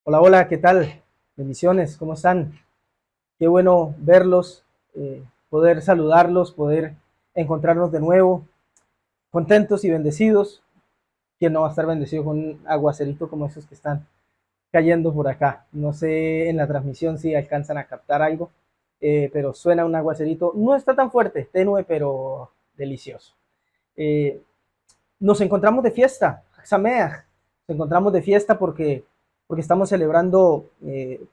Hola, hola, ¿qué tal? Bendiciones, ¿cómo están? Qué bueno verlos, poder saludarlos, poder encontrarnos de nuevo, contentos y bendecidos. ¿Quién no va a estar bendecido con un aguacerito como esos que están cayendo por acá? No sé en la transmisión si alcanzan a captar algo, pero suena un aguacerito. No está tan fuerte, tenue, pero delicioso. Eh, Nos encontramos de fiesta, Sameach. Nos encontramos de fiesta porque estamos celebrando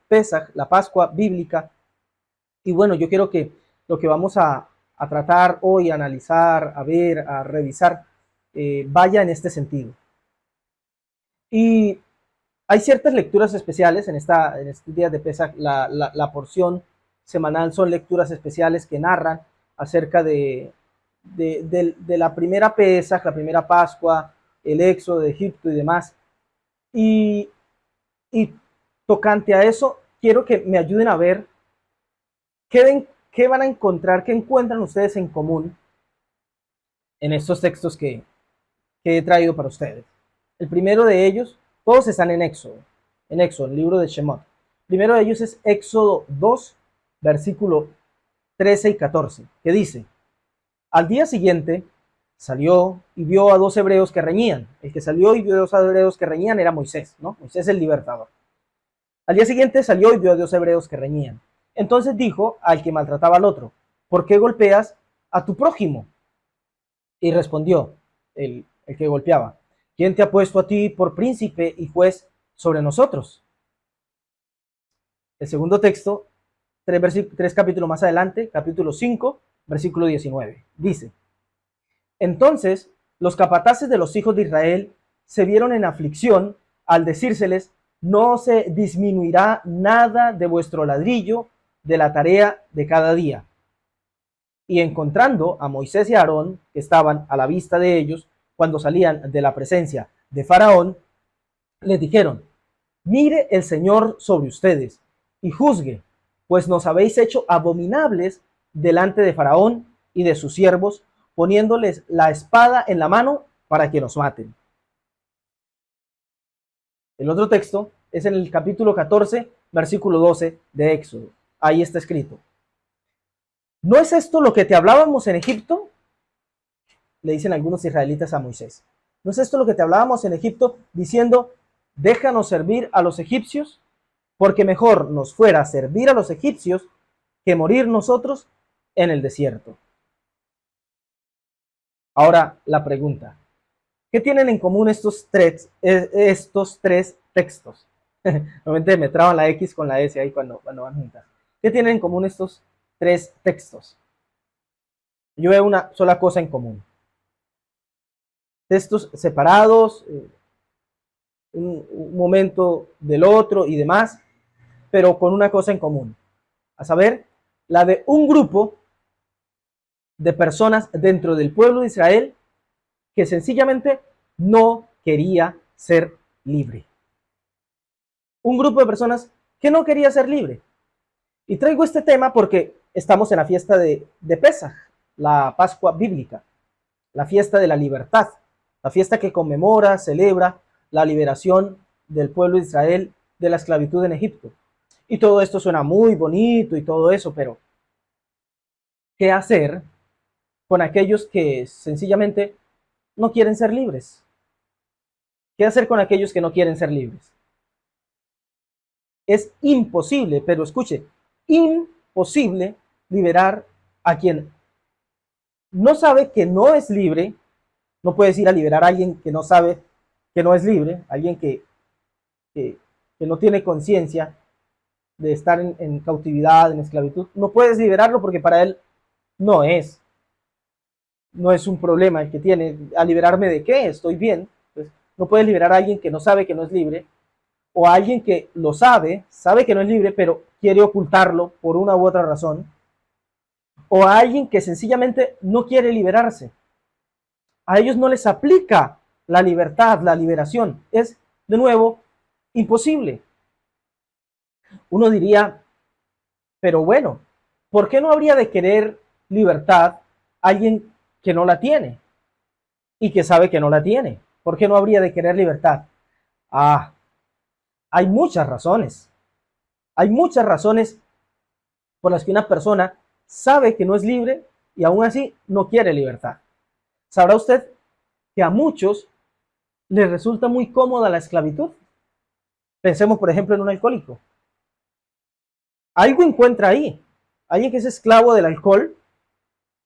Pesach, la Pascua bíblica. Y bueno, yo quiero que lo que vamos a tratar hoy, a analizar, a ver, a revisar, vaya en este sentido. Y hay ciertas lecturas especiales en estos días de Pesach. La porción semanal son lecturas especiales que narran acerca de la primera Pesach, la primera Pascua, el éxodo de Egipto y demás. Y, y tocante a eso, quiero que me ayuden a ver qué van a encontrar, qué encuentran ustedes en común en estos textos que he traído para ustedes. El primero de ellos, todos están en Éxodo, el libro de Shemot. El primero de ellos es Éxodo 2, versículo 13 y 14, que dice: al día siguiente salió y vio a dos hebreos que reñían. El que salió y vio a dos hebreos que reñían era Moisés, ¿no? Moisés el libertador. Al día siguiente salió y vio a dos hebreos que reñían. Entonces dijo al que maltrataba al otro: ¿por qué golpeas a tu prójimo? Y respondió el que golpeaba: ¿quién te ha puesto a ti por príncipe y juez sobre nosotros? El segundo texto, tres capítulos más adelante, capítulo 5, versículo 19, dice: entonces los capataces de los hijos de Israel se vieron en aflicción al decírseles: no se disminuirá nada de vuestro ladrillo de la tarea de cada día. Y encontrando a Moisés y a Aarón, que estaban a la vista de ellos cuando salían de la presencia de Faraón, les dijeron: mire el Señor sobre ustedes y juzgue, pues nos habéis hecho abominables delante de Faraón y de sus siervos, poniéndoles la espada en la mano para que nos maten. El otro texto es en el capítulo 14, versículo 12 de Éxodo. Ahí está escrito: ¿no es esto lo que te hablábamos en Egipto? Le dicen algunos israelitas a Moisés. ¿No es esto lo que te hablábamos en Egipto, diciendo: déjanos servir a los egipcios? Porque mejor nos fuera servir a los egipcios que morir nosotros en el desierto. Ahora la pregunta: ¿qué tienen en común estos tres textos? Normalmente me traban la X con la S ahí cuando van juntas. ¿Qué tienen en común estos tres textos? Yo veo una sola cosa en común: textos separados, un momento del otro y demás, pero con una cosa en común, a saber, la de un grupo de personas dentro del pueblo de Israel que sencillamente no quería ser libre. Un grupo de personas que no quería ser libre. Y traigo este tema porque estamos en la fiesta de Pesaj, la Pascua bíblica, la fiesta de la libertad, la fiesta que conmemora, celebra la liberación del pueblo de Israel de la esclavitud en Egipto. Y todo esto suena muy bonito y todo eso, pero ¿qué hacer con aquellos que sencillamente no quieren ser libres? ¿Qué hacer con aquellos que no quieren ser libres? Es imposible, pero escuche, imposible liberar a quien no sabe que no es libre. No puedes ir a liberar a alguien que no sabe que no es libre, alguien que, que no tiene conciencia de estar en cautividad, en esclavitud. No puedes liberarlo porque para él no es, no es un problema el que tiene. ¿A liberarme de qué? Estoy bien. Pues no puedes liberar a alguien que no sabe que no es libre, o a alguien que lo sabe, sabe que no es libre, pero quiere ocultarlo por una u otra razón, o a alguien que sencillamente no quiere liberarse. A ellos no les aplica la libertad, la liberación. Es, de nuevo, imposible. Uno diría, pero bueno, ¿por qué no habría de querer libertad alguien que no la tiene y que sabe que no la tiene? ¿Por qué no habría de querer libertad? Ah, Hay muchas razones. Hay muchas razones por las que una persona sabe que no es libre y aún así no quiere libertad. Sabrá usted que a muchos les resulta muy cómoda la esclavitud. Pensemos, por ejemplo, en un alcohólico. Algo encuentra ahí. Alguien que es esclavo del alcohol,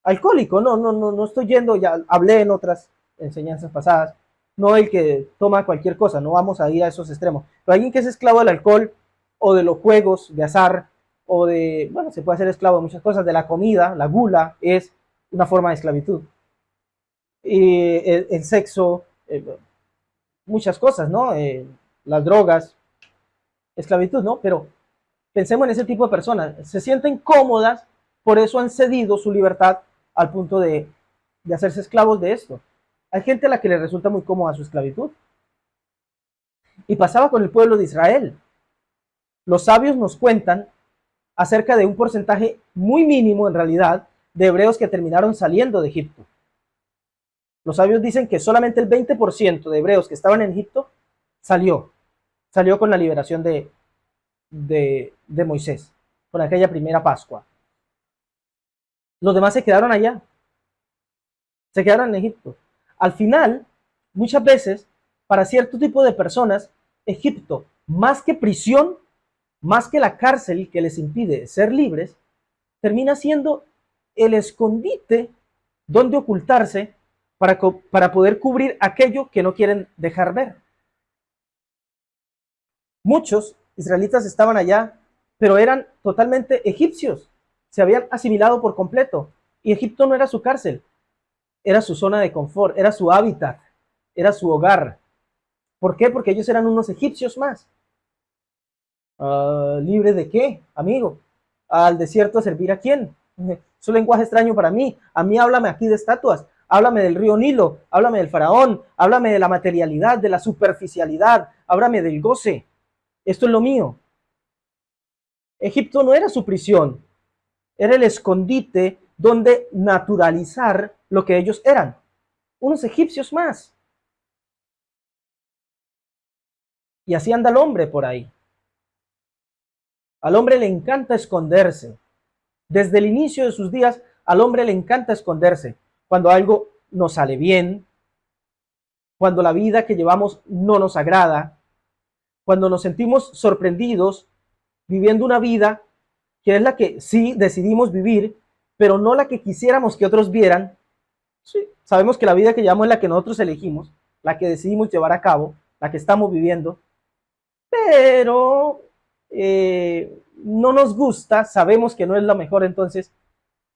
alcohólico, no estoy yendo, ya hablé en otras enseñanzas pasadas, no el que toma cualquier cosa, no vamos a ir a esos extremos, pero alguien que es esclavo del alcohol o de los juegos de azar o de, bueno, se puede ser esclavo de muchas cosas, de la comida, la gula es una forma de esclavitud, y el sexo, muchas cosas, ¿no? Las drogas, esclavitud, ¿no? Pero pensemos en ese tipo de personas, se sienten cómodas, por eso han cedido su libertad al punto de hacerse esclavos de esto. Hay gente a la que le resulta muy cómoda su esclavitud. Y pasaba con el pueblo de Israel. Los sabios nos cuentan acerca de un porcentaje muy mínimo, en realidad, de hebreos que terminaron saliendo de Egipto. Los sabios dicen que solamente el 20% de hebreos que estaban en Egipto salió con la liberación de Moisés, con aquella primera Pascua. Los demás se quedaron allá, se quedaron en Egipto. Al final, muchas veces, para cierto tipo de personas, Egipto, más que prisión, más que la cárcel que les impide ser libres, termina siendo el escondite donde ocultarse para poder cubrir aquello que no quieren dejar ver. Muchos israelitas estaban allá, pero eran totalmente egipcios, se habían asimilado por completo, y Egipto no era su cárcel, era su zona de confort, era su hábitat, era su hogar. ¿Por qué? Porque ellos eran unos egipcios más. ¿Libre de qué, amigo? ¿Al desierto a servir a quién? Es un lenguaje extraño para mí. A mí háblame aquí de estatuas, háblame del río Nilo, háblame del faraón, háblame de la materialidad, de la superficialidad, háblame del goce. Esto es lo mío. Egipto no era su prisión, era el escondite donde naturalizar lo que ellos eran, unos egipcios más. Y así anda el hombre por ahí. Al hombre le encanta esconderse. Desde el inicio de sus días, al hombre le encanta esconderse. Cuando algo nos sale bien, cuando la vida que llevamos no nos agrada, cuando nos sentimos sorprendidos viviendo una vida que es la que sí decidimos vivir, pero no la que quisiéramos que otros vieran. Sí, sabemos que la vida que llevamos es la que nosotros elegimos, la que decidimos llevar a cabo, la que estamos viviendo, pero no nos gusta, sabemos que no es la mejor, entonces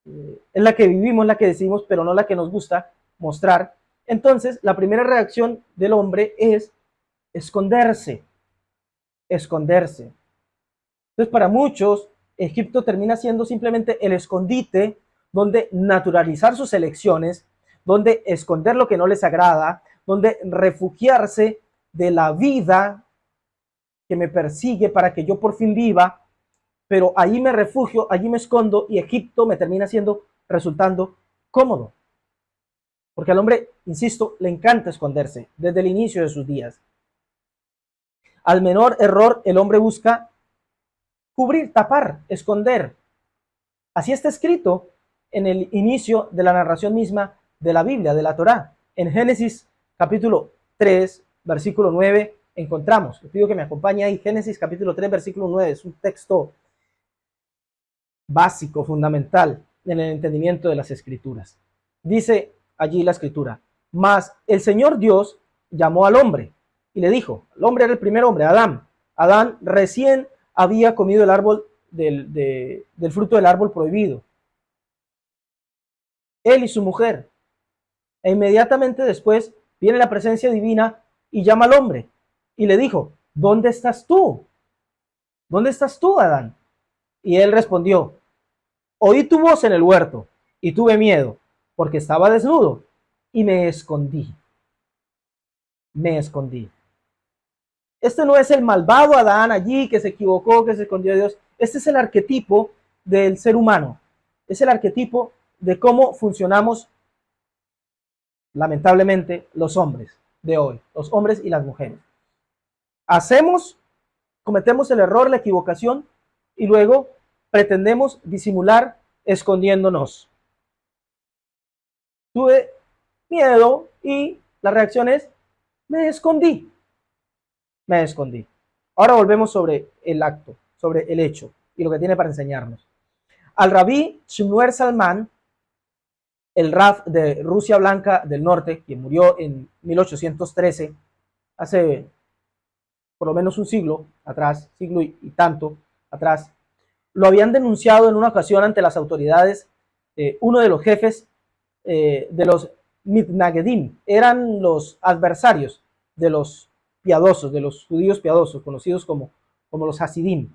es la que vivimos, la que decidimos, pero no la que nos gusta mostrar. Entonces, la primera reacción del hombre es esconderse, esconderse. Entonces, para muchos, Egipto termina siendo simplemente el escondite donde naturalizar sus elecciones, donde esconder lo que no les agrada, donde refugiarse de la vida que me persigue para que yo por fin viva, pero allí me refugio, allí me escondo y Egipto me termina resultando cómodo. Porque al hombre, insisto, le encanta esconderse desde el inicio de sus días. Al menor error, el hombre busca cubrir, tapar, esconder. Así está escrito en el inicio de la narración misma de la Biblia, de la Torá. En Génesis capítulo 3, versículo 9, encontramos, les pido que me acompañe ahí, Génesis capítulo 3, versículo 9, es un texto básico, fundamental en el entendimiento de las escrituras. Dice allí la escritura: mas el Señor Dios llamó al hombre y le dijo, el hombre era el primer hombre, Adán. Adán recién había comido el árbol del fruto del árbol prohibido. Él y su mujer. E inmediatamente después viene la presencia divina y llama al hombre y le dijo, ¿dónde estás tú? ¿Dónde estás tú, Adán? Y él respondió, oí tu voz en el huerto y tuve miedo porque estaba desnudo y me escondí. Me escondí. Este no es el malvado Adán allí que se equivocó, que se escondió de Dios. Este es el arquetipo del ser humano. Es el arquetipo de cómo funcionamos, lamentablemente, los hombres de hoy, los hombres y las mujeres. Hacemos cometemos el error, la equivocación, y luego pretendemos disimular escondiéndonos. Tuve miedo y la reacción es, me escondí. Me escondí. Ahora volvemos sobre el acto, sobre el hecho y lo que tiene para enseñarnos. Al rabí Shmuel Salman, el Rav de Rusia Blanca del Norte, quien murió en 1813, hace por lo menos un siglo atrás, siglo y tanto atrás, lo habían denunciado en una ocasión ante las autoridades, uno de los jefes de los Mitnagedim, eran los adversarios de los piadosos, de los judíos piadosos, conocidos como los Hasidim,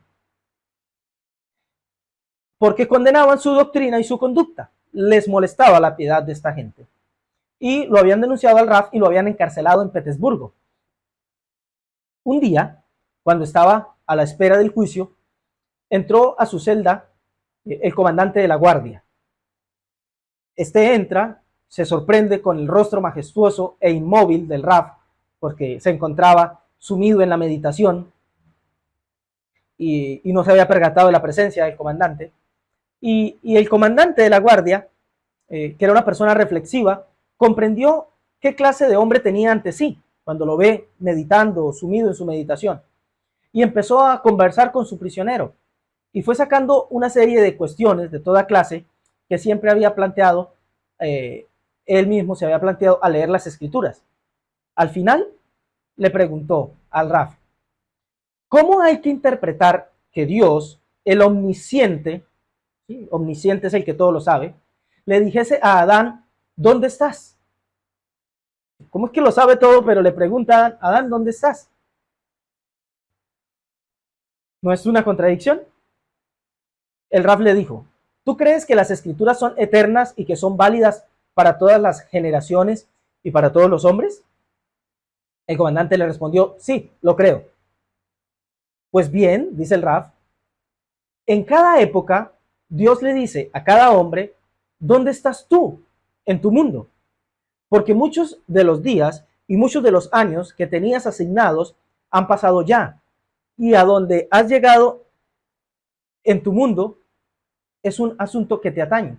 porque condenaban su doctrina y su conducta, les molestaba la piedad de esta gente. Y lo habían denunciado al Rav y lo habían encarcelado en Petersburgo. Un día, cuando estaba a la espera del juicio, entró a su celda el comandante de la guardia. Este entra, se sorprende con el rostro majestuoso e inmóvil del Rav, porque se encontraba sumido en la meditación y no se había percatado de la presencia del comandante. Y el comandante de la guardia, que era una persona reflexiva, comprendió qué clase de hombre tenía ante sí cuando lo ve meditando, sumido en su meditación, y empezó a conversar con su prisionero y fue sacando una serie de cuestiones de toda clase que siempre había planteado, él mismo se había planteado al leer las escrituras. Al final le preguntó al Rav, ¿cómo hay que interpretar que Dios, el omnisciente, ¿sí? Omnisciente es el que todo lo sabe, le dijese a Adán, ¿dónde estás? ¿Cómo es que lo sabe todo, pero le pregunta a Adán, ¿dónde estás? ¿No es una contradicción? El Rav le dijo, ¿tú crees que las escrituras son eternas y que son válidas para todas las generaciones y para todos los hombres? El comandante le respondió, sí, lo creo. Pues bien, dice el Rav, en cada época Dios le dice a cada hombre, ¿dónde estás tú en tu mundo? Porque muchos de los días y muchos de los años que tenías asignados han pasado ya, y a donde has llegado en tu mundo es un asunto que te atañe.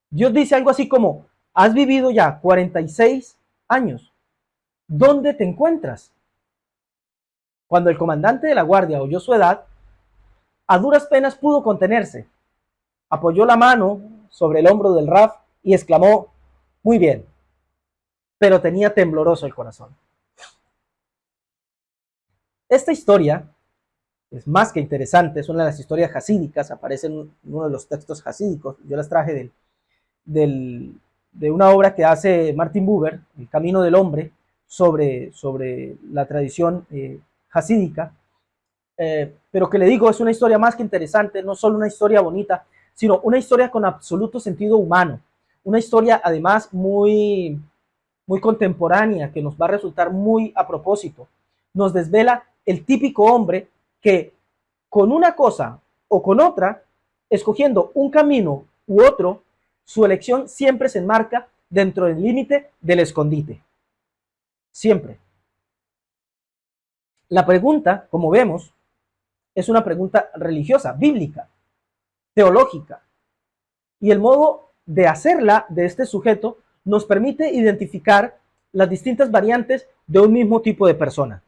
Dios dice algo así como, has vivido ya 46 años, ¿dónde te encuentras? Cuando el comandante de la guardia oyó su edad, a duras penas pudo contenerse, apoyó la mano sobre el hombro del Rav y exclamó, muy bien, pero tenía tembloroso el corazón. Esta historia es más que interesante, es una de las historias hasídicas, aparece en uno de los textos hasídicos, yo las traje de una obra que hace Martin Buber, El Camino del Hombre, sobre la tradición hasídica, pero que le digo, es una historia más que interesante, no solo una historia bonita, sino una historia con absoluto sentido humano, una historia además muy, muy contemporánea, que nos va a resultar muy a propósito. Nos desvela el típico hombre que con una cosa o con otra, escogiendo un camino u otro, su elección siempre se enmarca dentro del límite del escondite. Siempre. La pregunta, como vemos, es una pregunta religiosa, bíblica, teológica. Y el modo de hacerla de este sujeto nos permite identificar las distintas variantes de un mismo tipo de persona.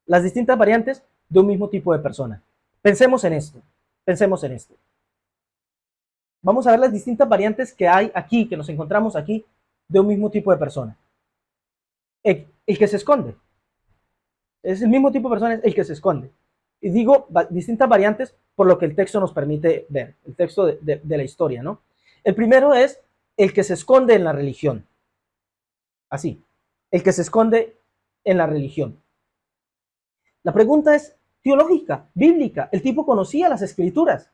Las distintas variantes de un mismo tipo de persona. Pensemos en esto. Pensemos en esto. Vamos a ver las distintas variantes que hay aquí, que nos encontramos aquí, de un mismo tipo de persona. El que se esconde. Es el mismo tipo de persona, es el que se esconde. Y digo distintas variantes por lo que el texto nos permite ver, el texto de la historia, ¿no? El primero es el que se esconde en la religión. Así, el que se esconde en la religión. La pregunta es teológica, bíblica. El tipo conocía las escrituras.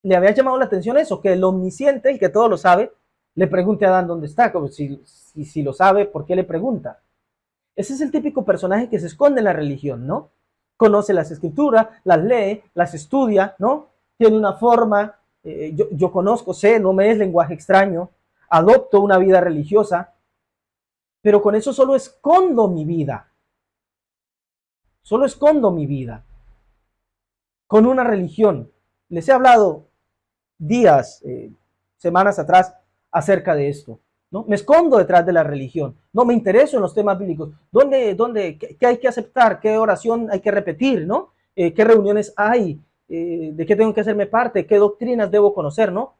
Le había llamado la atención eso, que el omnisciente, el que todo lo sabe, le pregunte a Adán dónde está. Como si lo sabe, ¿por qué le pregunta? Ese es el típico personaje que se esconde en la religión, ¿no? Conoce las escrituras, las lee, las estudia, ¿no? Tiene una forma, yo conozco, sé, no me es lenguaje extraño, adopto una vida religiosa, pero con eso solo escondo mi vida. Solo escondo mi vida con una religión. Les he hablado días, semanas atrás acerca de esto. ¿No? Me escondo detrás de la religión. No me intereso en los temas bíblicos. ¿Qué hay que aceptar? ¿Qué oración hay que repetir? ¿No? ¿Qué reuniones hay? ¿De qué tengo que hacerme parte? ¿Qué doctrinas debo conocer? ¿No?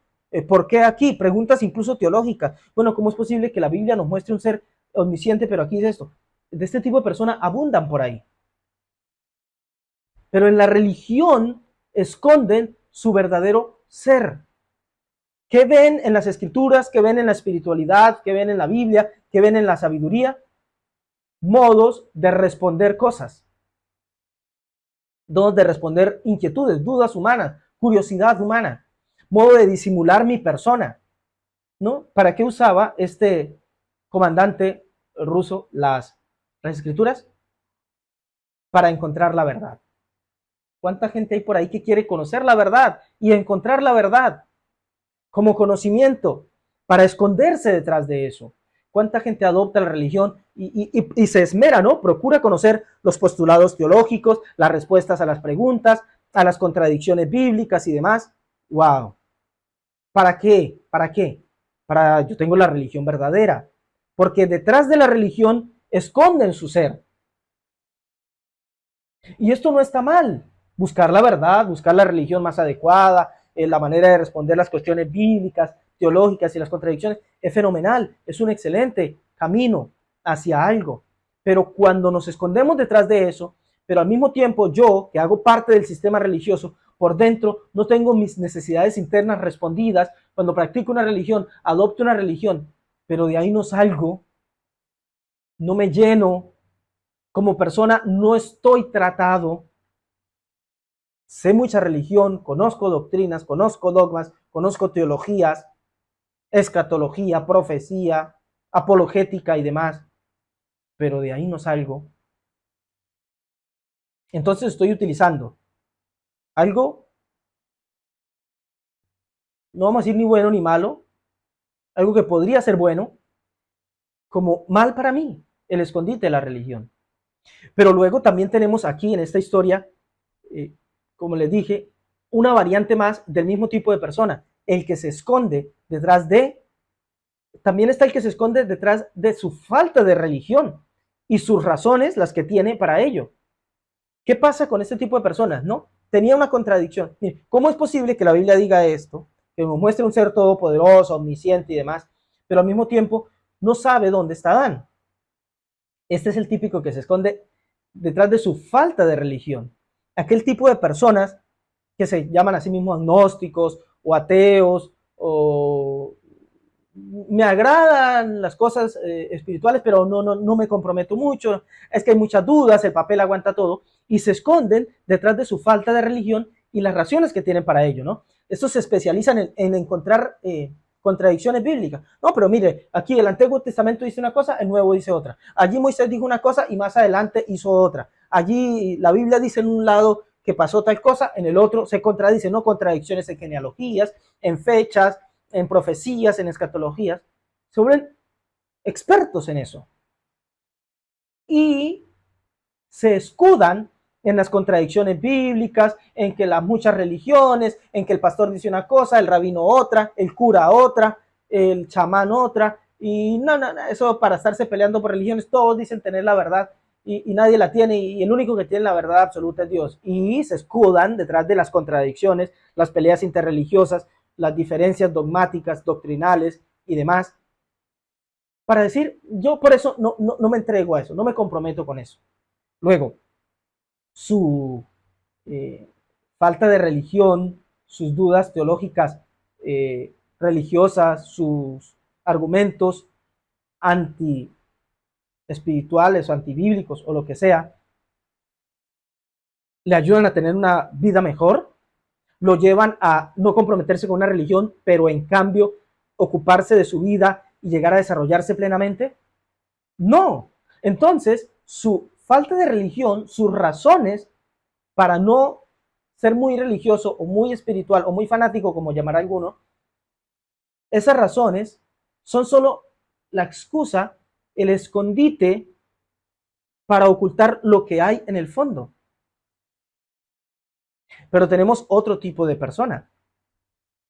¿Por qué aquí? Preguntas incluso teológicas. Bueno, ¿cómo es posible que la Biblia nos muestre un ser omnisciente, pero aquí es esto? De este tipo de personas abundan por ahí. Pero en la religión esconden su verdadero ser. ¿Qué ven en las escrituras? ¿Qué ven en la espiritualidad? ¿Qué ven en la Biblia? ¿Qué ven en la sabiduría? Modos de responder cosas. Modos de responder inquietudes, dudas humanas, curiosidad humana. Modo de disimular mi persona. ¿No? ¿Para qué usaba este comandante ruso las escrituras? Para encontrar la verdad. ¿Cuánta gente hay por ahí que quiere conocer la verdad y encontrar la verdad como conocimiento para esconderse detrás de eso? ¿Cuánta gente adopta la religión y se esmera, ¿no? Procura conocer los postulados teológicos, las respuestas a las preguntas, a las contradicciones bíblicas y demás? ¡Wow! ¿Para qué? ¿Para qué? Yo tengo la religión verdadera. Porque detrás de la religión esconden su ser. Y esto no está mal. Buscar la verdad, buscar la religión más adecuada, la manera de responder las cuestiones bíblicas, teológicas y las contradicciones, es fenomenal, es un excelente camino hacia algo. Pero cuando nos escondemos detrás de eso, pero al mismo tiempo yo, que hago parte del sistema religioso, por dentro no tengo mis necesidades internas respondidas, cuando practico una religión, adopto una religión, pero de ahí no salgo, no me lleno, como persona no estoy tratado. Sé mucha religión, conozco doctrinas, conozco dogmas, conozco teologías, escatología, profecía, apologética y demás, pero de ahí no salgo. Entonces estoy utilizando algo, no vamos a decir ni bueno ni malo, algo que podría ser bueno, como mal para mí, el escondite de la religión. Pero luego también tenemos aquí en esta historia, como les dije, una variante más del mismo tipo de persona, el que se esconde detrás de, también está el que se esconde detrás de su falta de religión y sus razones, las que tiene para ello. ¿Qué pasa con este tipo de personas? ¿No? Tenía una contradicción. ¿Cómo es posible que la Biblia diga esto, que nos muestre un ser todopoderoso, omnisciente y demás, pero al mismo tiempo no sabe dónde está Adán? Este es el típico que se esconde detrás de su falta de religión. Aquel tipo de personas que se llaman a sí mismos agnósticos o ateos, o me agradan las cosas espirituales, pero no me comprometo mucho, es que hay muchas dudas, el papel aguanta todo, y se esconden detrás de su falta de religión y las razones que tienen para ello, ¿no? Estos se especializan en encontrar contradicciones bíblicas. No, pero mire, aquí el Antiguo Testamento dice una cosa, el Nuevo dice otra. Allí Moisés dijo una cosa y más adelante hizo otra. Allí la Biblia dice en un lado que pasó tal cosa, en el otro se contradice, no contradicciones en genealogías, en fechas, en profecías, en escatologías. Se vuelven expertos en eso. Y se escudan en las contradicciones bíblicas, en que las muchas religiones, en que el pastor dice una cosa, el rabino otra, el cura otra, el chamán otra, y no, eso para estarse peleando por religiones, todos dicen tener la verdad y nadie la tiene, y el único que tiene la verdad absoluta es Dios. Y se escudan detrás de las contradicciones, las peleas interreligiosas, las diferencias dogmáticas, doctrinales y demás, para decir, yo por eso no me entrego a eso, no me comprometo con eso. Luego, su falta de religión, sus dudas teológicas religiosas, sus argumentos anti espirituales o antibíblicos o lo que sea, le ayudan a tener una vida mejor, lo llevan a no comprometerse con una religión, pero en cambio ocuparse de su vida y llegar a desarrollarse plenamente. No. Entonces, su falta de religión, sus razones para no ser muy religioso o muy espiritual o muy fanático, como llamará alguno, esas razones son solo la excusa, el escondite para ocultar lo que hay en el fondo. Pero tenemos otro tipo de persona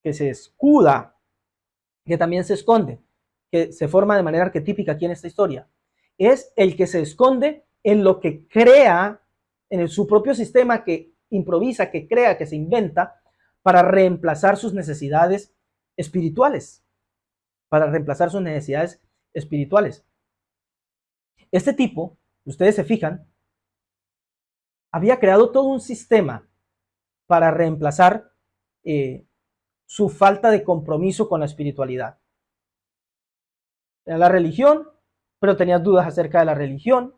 que se escuda, que también se esconde, que se forma de manera arquetípica aquí en esta historia. Es el que se esconde en lo que crea, en su propio sistema que improvisa, que crea, que se inventa para reemplazar sus necesidades espirituales. Para reemplazar sus necesidades espirituales. Este tipo, ustedes se fijan, había creado todo un sistema para reemplazar su falta de compromiso con la espiritualidad. Era la religión, pero tenía dudas acerca de la religión,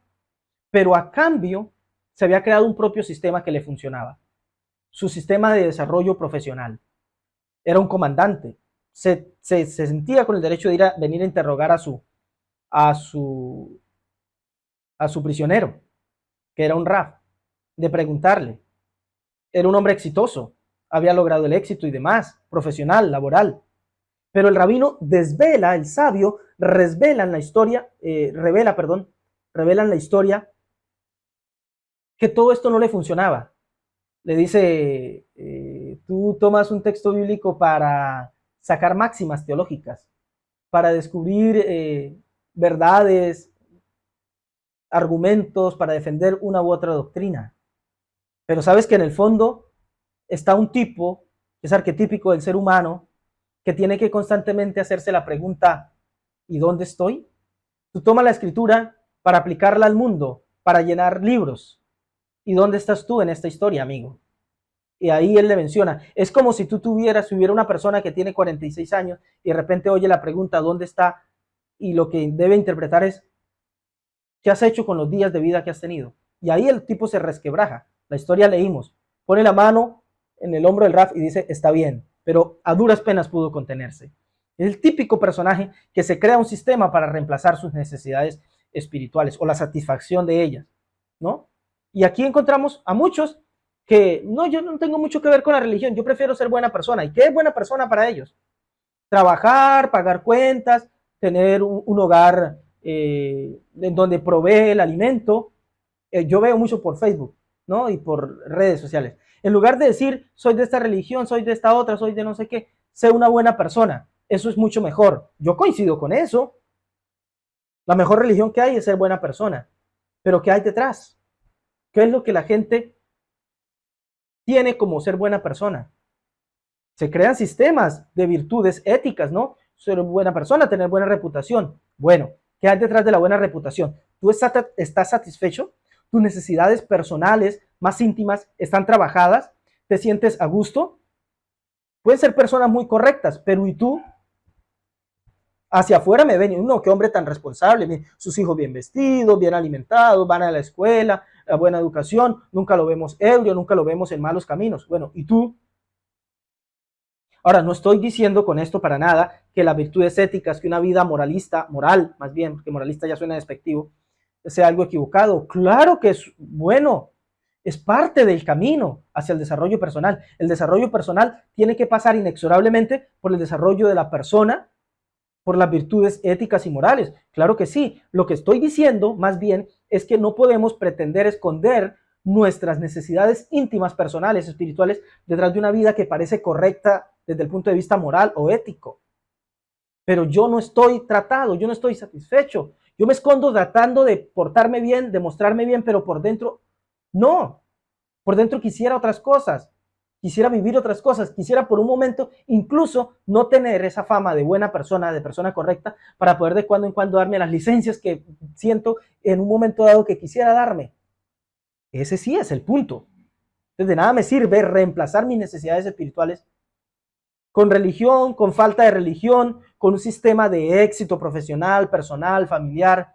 pero a cambio se había creado un propio sistema que le funcionaba. Su sistema de desarrollo profesional. Era un comandante. Se sentía con el derecho de venir a interrogar a su prisionero, que era un Raf, de preguntarle. Era un hombre exitoso, había logrado el éxito y demás, profesional, laboral. Pero el rabino desvela, el sabio, revela en la historia que todo esto no le funcionaba. Le dice, tú tomas un texto bíblico para sacar máximas teológicas, para descubrir verdades, argumentos, para defender una u otra doctrina. Pero sabes que en el fondo está un tipo, que es arquetípico del ser humano, que tiene que constantemente hacerse la pregunta, ¿y dónde estoy? Tú tomas la escritura para aplicarla al mundo, para llenar libros. ¿Y dónde estás tú en esta historia, amigo? Y ahí él le menciona, es como si tú hubiera una persona que tiene 46 años y de repente oye la pregunta, ¿dónde está? Y lo que debe interpretar es, ¿qué has hecho con los días de vida que has tenido? Y ahí el tipo se resquebraja. La historia leímos. Pone la mano en el hombro del Raf y dice, está bien, pero a duras penas pudo contenerse. Es el típico personaje que se crea un sistema para reemplazar sus necesidades espirituales o la satisfacción de ellas, ¿no? Y aquí encontramos a muchos que, no, yo no tengo mucho que ver con la religión, yo prefiero ser buena persona. ¿Y qué es buena persona para ellos? Trabajar, pagar cuentas, tener un hogar en donde provee el alimento. Yo veo mucho por Facebook, ¿no? Y por redes sociales. En lugar de decir, soy de esta religión, soy de esta otra, soy de no sé qué, sé una buena persona. Eso es mucho mejor. Yo coincido con eso. La mejor religión que hay es ser buena persona. Pero ¿qué hay detrás? ¿Qué es lo que la gente tiene como ser buena persona? Se crean sistemas de virtudes éticas, ¿no? Ser buena persona, tener buena reputación. Bueno, ¿qué hay detrás de la buena reputación? ¿Tú estás satisfecho? ¿Tus necesidades personales más íntimas están trabajadas? ¿Te sientes a gusto? Pueden ser personas muy correctas, pero ¿y tú? Hacia afuera me ven, no, qué hombre tan responsable, sus hijos bien vestidos, bien alimentados, van a la escuela, la buena educación, nunca lo vemos ebrio, nunca lo vemos en malos caminos. Bueno, ¿y tú? Ahora, no estoy diciendo con esto para nada que las virtudes éticas, que una vida moralista, moral más bien, porque moralista ya suena despectivo, sea algo equivocado. Claro que es bueno, es parte del camino hacia el desarrollo personal. El desarrollo personal tiene que pasar inexorablemente por el desarrollo de la persona, por las virtudes éticas y morales. Claro que sí. Lo que estoy diciendo, más bien, es que no podemos pretender esconder nuestras necesidades íntimas, personales, espirituales, detrás de una vida que parece correcta desde el punto de vista moral o ético. Pero yo no estoy tratado, yo no estoy satisfecho. Yo me escondo tratando de portarme bien, de mostrarme bien, pero por dentro, no. Por dentro quisiera otras cosas, quisiera vivir otras cosas, quisiera por un momento incluso no tener esa fama de buena persona, de persona correcta, para poder de cuando en cuando darme las licencias que siento en un momento dado que quisiera darme. Ese sí es el punto. Entonces de nada me sirve reemplazar mis necesidades espirituales con religión, con falta de religión, con un sistema de éxito profesional, personal, familiar,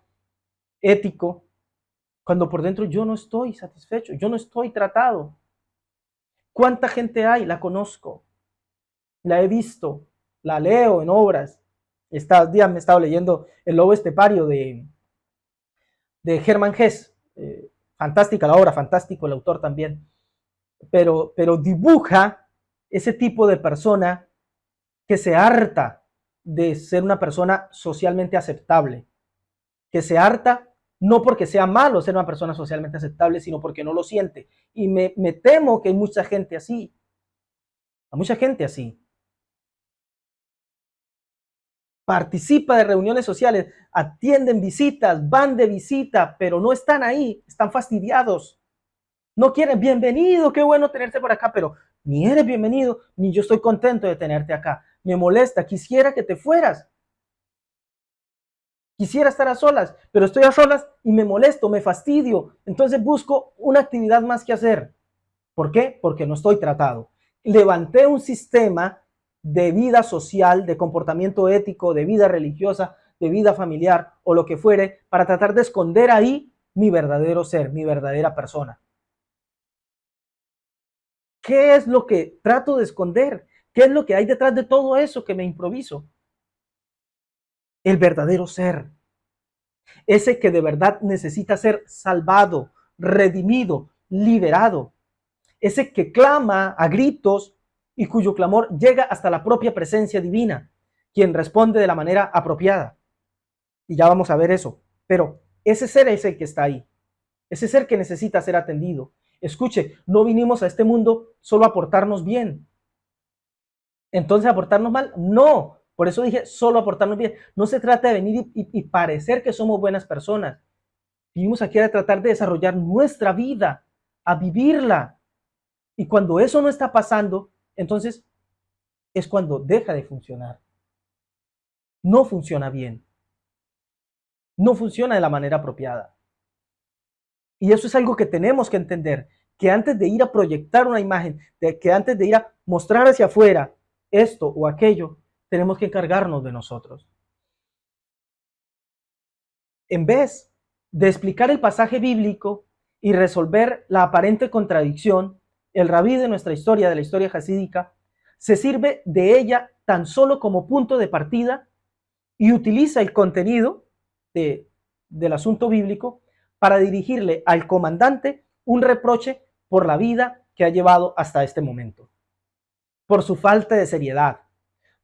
ético, cuando por dentro yo no estoy satisfecho, yo no estoy tratado. ¿Cuánta gente hay? La conozco, la he visto, la leo en obras. Estos días me he estado leyendo El lobo estepario de Hermann Hesse. Fantástica la obra, fantástico el autor también. Pero dibuja ese tipo de persona que se harta de ser una persona socialmente aceptable, que se harta No porque sea malo ser una persona socialmente aceptable, sino porque no lo siente. Y me temo que hay mucha gente así. Hay mucha gente así. Participa de reuniones sociales, atienden visitas, van de visita, pero no están ahí, están fastidiados. No quieren, bienvenido, qué bueno tenerte por acá, pero ni eres bienvenido, ni yo estoy contento de tenerte acá. Me molesta, quisiera que te fueras. Quisiera estar a solas, pero estoy a solas y me molesto, me fastidio. Entonces busco una actividad más que hacer. ¿Por qué? Porque no estoy tratado. Levanté un sistema de vida social, de comportamiento ético, de vida religiosa, de vida familiar o lo que fuere, para tratar de esconder ahí mi verdadero ser, mi verdadera persona. ¿Qué es lo que trato de esconder? ¿Qué es lo que hay detrás de todo eso que me improviso? El verdadero ser. Ese que de verdad necesita ser salvado, redimido, liberado. Ese que clama a gritos y cuyo clamor llega hasta la propia presencia divina, quien responde de la manera apropiada. Y ya vamos a ver eso. Pero ese ser es el que está ahí. Ese ser que necesita ser atendido. Escuche, no vinimos a este mundo solo a portarnos bien. Entonces, ¿a portarnos mal? No. Por eso dije solo a portarnos bien. No se trata de venir y parecer que somos buenas personas. Vinimos aquí a tratar de desarrollar nuestra vida, a vivirla. Y cuando eso no está pasando, entonces es cuando deja de funcionar. No funciona bien. No funciona de la manera apropiada. Y eso es algo que tenemos que entender, que antes de ir a proyectar una imagen, que antes de ir a mostrar hacia afuera esto o aquello, tenemos que encargarnos de nosotros. En vez de explicar el pasaje bíblico y resolver la aparente contradicción, el rabí de nuestra historia, de la historia jasídica, se sirve de ella tan solo como punto de partida y utiliza el contenido del asunto bíblico para dirigirle al comandante un reproche por la vida que ha llevado hasta este momento, por su falta de seriedad,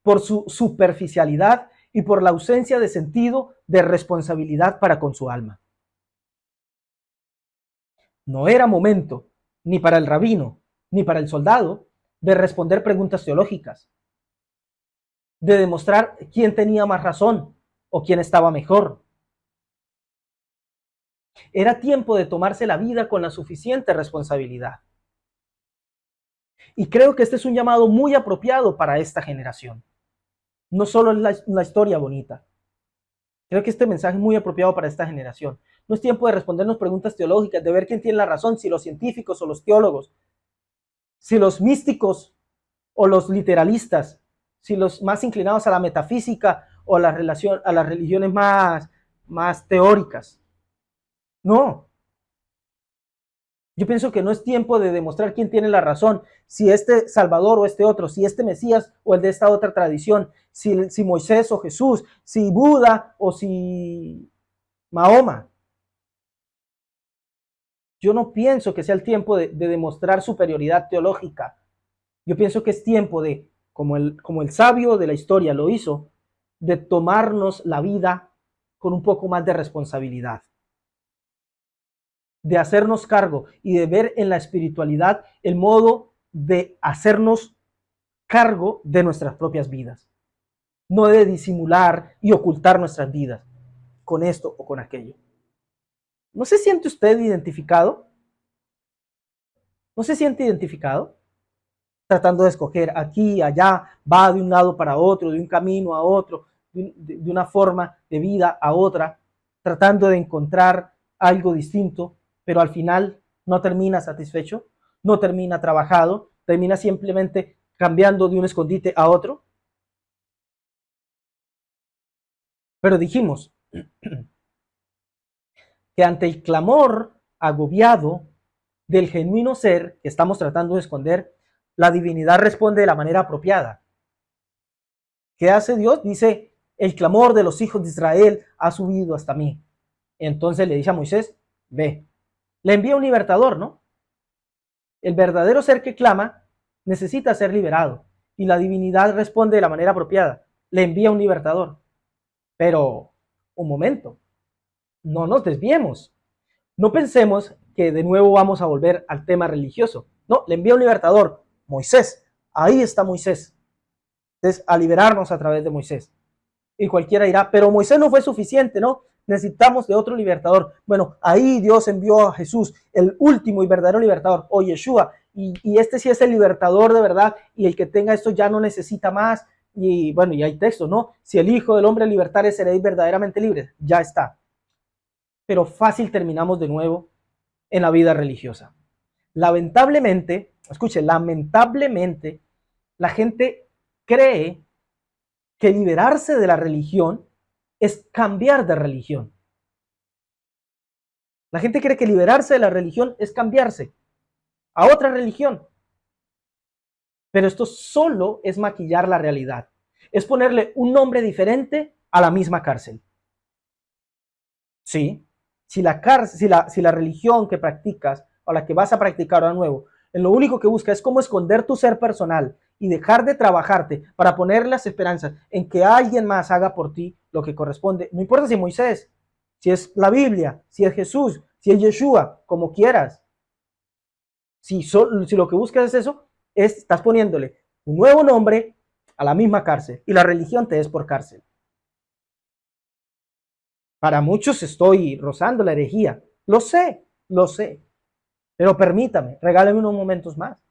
por su superficialidad y por la ausencia de sentido de responsabilidad para con su alma. No era momento, ni para el rabino, ni para el soldado, de responder preguntas teológicas, de demostrar quién tenía más razón o quién estaba mejor. Era tiempo de tomarse la vida con la suficiente responsabilidad. Y creo que este es un llamado muy apropiado para esta generación. No solo es la historia bonita. Creo que este mensaje es muy apropiado para esta generación. No es tiempo de respondernos preguntas teológicas, de ver quién tiene la razón, si los científicos o los teólogos, si los místicos o los literalistas, si los más inclinados a la metafísica o a las religiones más teóricas. No. Yo pienso que no es tiempo de demostrar quién tiene la razón, si este Salvador o este otro, si este Mesías o el de esta otra tradición, si Moisés o Jesús, si Buda o si Mahoma. Yo no pienso que sea el tiempo de demostrar superioridad teológica. Yo pienso que es tiempo de, como el sabio de la historia lo hizo, de tomarnos la vida con un poco más de responsabilidad, de hacernos cargo y de ver en la espiritualidad el modo de hacernos cargo de nuestras propias vidas, no de disimular y ocultar nuestras vidas con esto o con aquello. ¿No se siente usted identificado? ¿No se siente identificado? Tratando de escoger aquí, allá, va de un lado para otro, de un camino a otro, de una forma de vida a otra, tratando de encontrar algo distinto, pero al final no termina satisfecho, no termina trabajado, termina simplemente cambiando de un escondite a otro. Pero dijimos que ante el clamor agobiado del genuino ser que estamos tratando de esconder, la divinidad responde de la manera apropiada. ¿Qué hace Dios? Dice, el clamor de los hijos de Israel ha subido hasta mí. Entonces le dice a Moisés, ve. Le envía un libertador, ¿no? El verdadero ser que clama necesita ser liberado. Y la divinidad responde de la manera apropiada. Le envía un libertador. Pero, un momento. no nos desviemos. No pensemos que de nuevo vamos a volver al tema religioso. No, le envía un libertador, Moisés. Ahí está Moisés. Entonces, a liberarnos a través de Moisés. Y cualquiera dirá, pero Moisés no fue suficiente, ¿no? Necesitamos de otro libertador. Bueno, ahí Dios envió a Jesús, el último y verdadero libertador, o Yeshua, y este sí es el libertador de verdad, y el que tenga esto ya no necesita más. Y bueno, y hay textos, ¿no? Si el Hijo del Hombre libertare, seréis verdaderamente libres. Ya está. Pero fácil terminamos de nuevo en la vida religiosa. Lamentablemente, escuche, lamentablemente, la gente cree que liberarse de la religión es cambiar de religión. La gente cree que liberarse de la religión es cambiarse a otra religión. Pero esto solo es maquillar la realidad. Es ponerle un nombre diferente a la misma cárcel. Sí, si la religión que practicas o la que vas a practicar ahora nuevo, en lo único que busca es cómo esconder tu ser personal y dejar de trabajarte para poner las esperanzas en que alguien más haga por ti lo que corresponde. No importa si Moisés, si es la Biblia, si es Jesús, si es Yeshua, como quieras. Si lo que buscas es eso, estás poniéndole un nuevo nombre a la misma cárcel y la religión te es por cárcel. Para muchos estoy rozando la herejía. Lo sé. Pero permítame, regálame unos momentos más.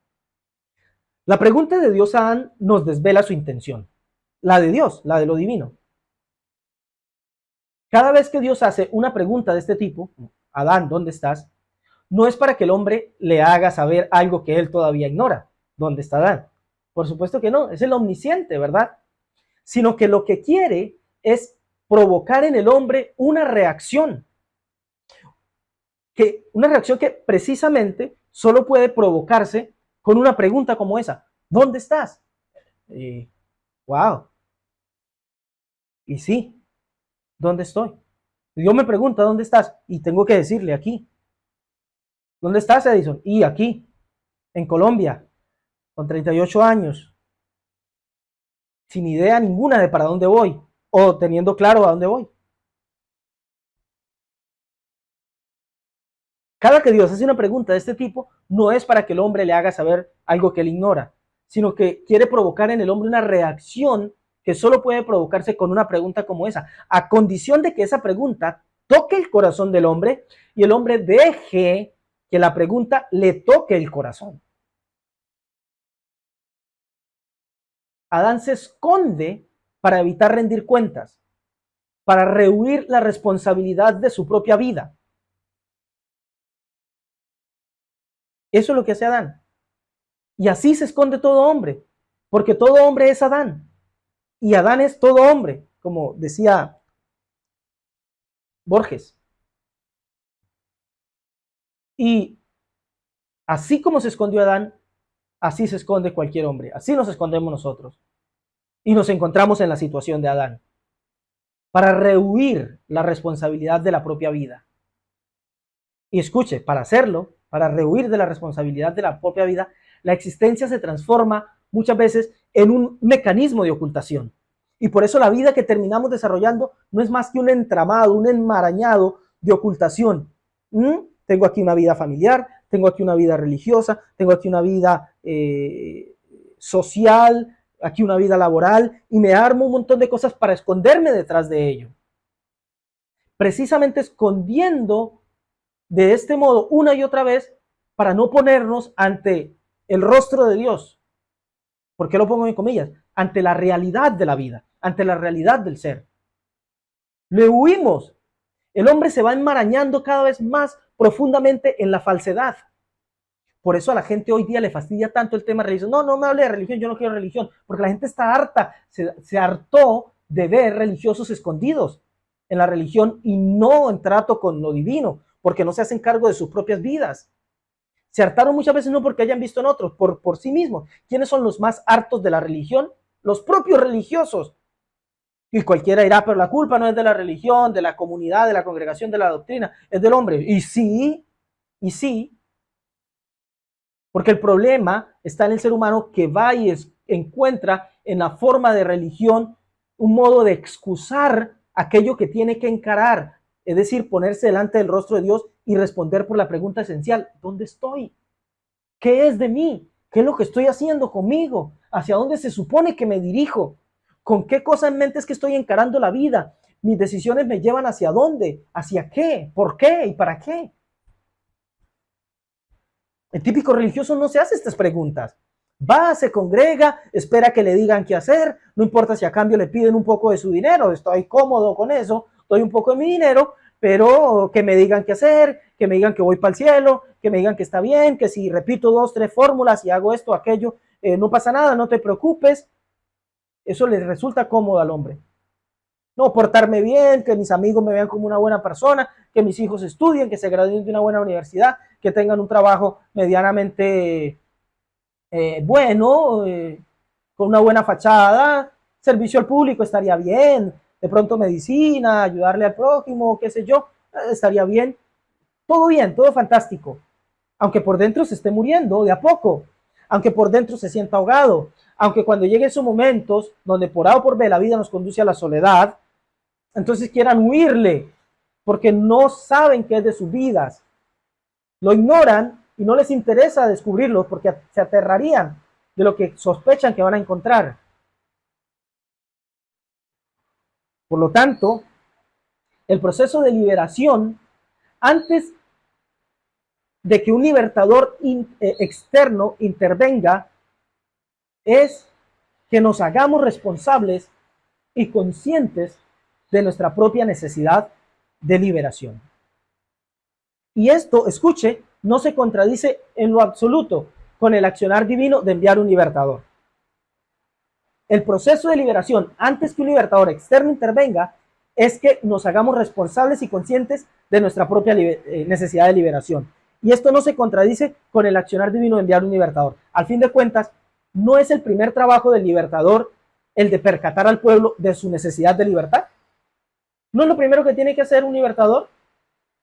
La pregunta de Dios a Adán nos desvela su intención. La de Dios, la de lo divino. Cada vez que Dios hace una pregunta de este tipo, Adán, ¿dónde estás? No es para que el hombre le haga saber algo que él todavía ignora. ¿Dónde está Adán? Por supuesto que no, es el omnisciente, ¿verdad? Sino que lo que quiere es provocar en el hombre una reacción que precisamente solo puede provocarse con una pregunta como esa. ¿Dónde estás? Wow. Y sí, ¿dónde estoy? Dios me pregunta, ¿dónde estás? Y tengo que decirle aquí. ¿Dónde estás, Edison? Y aquí, en Colombia, con 38 años, sin idea ninguna de para dónde voy, o teniendo claro a dónde voy. Cada que Dios hace una pregunta de este tipo, no es para que el hombre le haga saber algo que él ignora, sino que quiere provocar en el hombre una reacción que solo puede provocarse con una pregunta como esa, a condición de que esa pregunta toque el corazón del hombre y el hombre deje que la pregunta le toque el corazón. Adán se esconde para evitar rendir cuentas, para rehuir la responsabilidad de su propia vida. Eso es lo que hace Adán. Y así se esconde todo hombre, porque todo hombre es Adán. Y Adán es todo hombre, como decía Borges. Y así como se escondió Adán, así se esconde cualquier hombre. Así nos escondemos nosotros. Y nos encontramos en la situación de Adán, para rehuir la responsabilidad de la propia vida. Y escuche, para hacerlo, para rehuir de la responsabilidad de la propia vida, la existencia se transforma muchas veces en un mecanismo de ocultación. Y por eso la vida que terminamos desarrollando no es más que un entramado, un enmarañado de ocultación. Tengo aquí una vida familiar, tengo aquí una vida religiosa, tengo aquí una vida social, aquí una vida laboral, y me armo un montón de cosas para esconderme detrás de ello. Precisamente escondiendo de este modo una y otra vez para no ponernos ante el rostro de Dios. ¿Por qué lo pongo en comillas? Ante la realidad de la vida, ante la realidad del ser. Le huimos. El hombre se va enmarañando cada vez más profundamente en la falsedad. Por eso a la gente hoy día le fastidia tanto el tema religioso. No me hable de religión, yo no quiero religión, porque la gente está harta, se hartó de ver religiosos escondidos en la religión y no en trato con lo divino, porque no se hacen cargo de sus propias vidas. Se hartaron muchas veces no porque hayan visto en otros, por sí mismos. ¿Quiénes son los más hartos de la religión? Los propios religiosos. Y cualquiera dirá, pero la culpa no es de la religión, de la comunidad, de la congregación, de la doctrina, es del hombre. Y sí, porque el problema está en el ser humano que va y encuentra en la forma de religión un modo de excusar aquello que tiene que encarar, Es decir, ponerse delante del rostro de Dios y responder por la pregunta esencial: ¿dónde estoy? ¿Qué es de mí? ¿Qué es lo que estoy haciendo conmigo? ¿Hacia dónde se supone que me dirijo? ¿Con qué cosa en mente es que estoy encarando la vida? ¿Mis decisiones me llevan hacia dónde? ¿Hacia qué? ¿Por qué? ¿Y para qué? El típico religioso no se hace estas preguntas. Va, se congrega, espera que le digan qué hacer, no importa si a cambio le piden un poco de su dinero, estoy cómodo con eso, doy un poco de mi dinero, pero que me digan qué hacer, que me digan que voy para el cielo, que me digan que está bien, que si repito 2, 3 fórmulas y hago esto, aquello, no pasa nada, no te preocupes. Eso le resulta cómodo al hombre. No, portarme bien, que mis amigos me vean como una buena persona, que mis hijos estudien, que se gradúen de una buena universidad, que tengan un trabajo medianamente bueno, con una buena fachada, servicio al público estaría bien, de pronto medicina, ayudarle al prójimo, qué sé yo, estaría bien, todo fantástico, aunque por dentro se esté muriendo de a poco, aunque por dentro se sienta ahogado, aunque cuando lleguen esos momentos donde por A o por B la vida nos conduce a la soledad, entonces quieran huirle, porque no saben qué es de sus vidas, lo ignoran y no les interesa descubrirlo porque se aterrarían de lo que sospechan que van a encontrar. Por lo tanto, el proceso de liberación, antes de que un libertador externo intervenga, es que nos hagamos responsables y conscientes de nuestra propia necesidad de liberación. Y esto, escuche, no se contradice en lo absoluto con el accionar divino de enviar un libertador. El proceso de liberación, antes que un libertador externo intervenga, es que nos hagamos responsables y conscientes de nuestra propia necesidad de liberación. Y esto no se contradice con el accionar divino de enviar un libertador. Al fin de cuentas, no es el primer trabajo del libertador el de percatar al pueblo de su necesidad de libertad. ¿No es lo primero que tiene que hacer un libertador?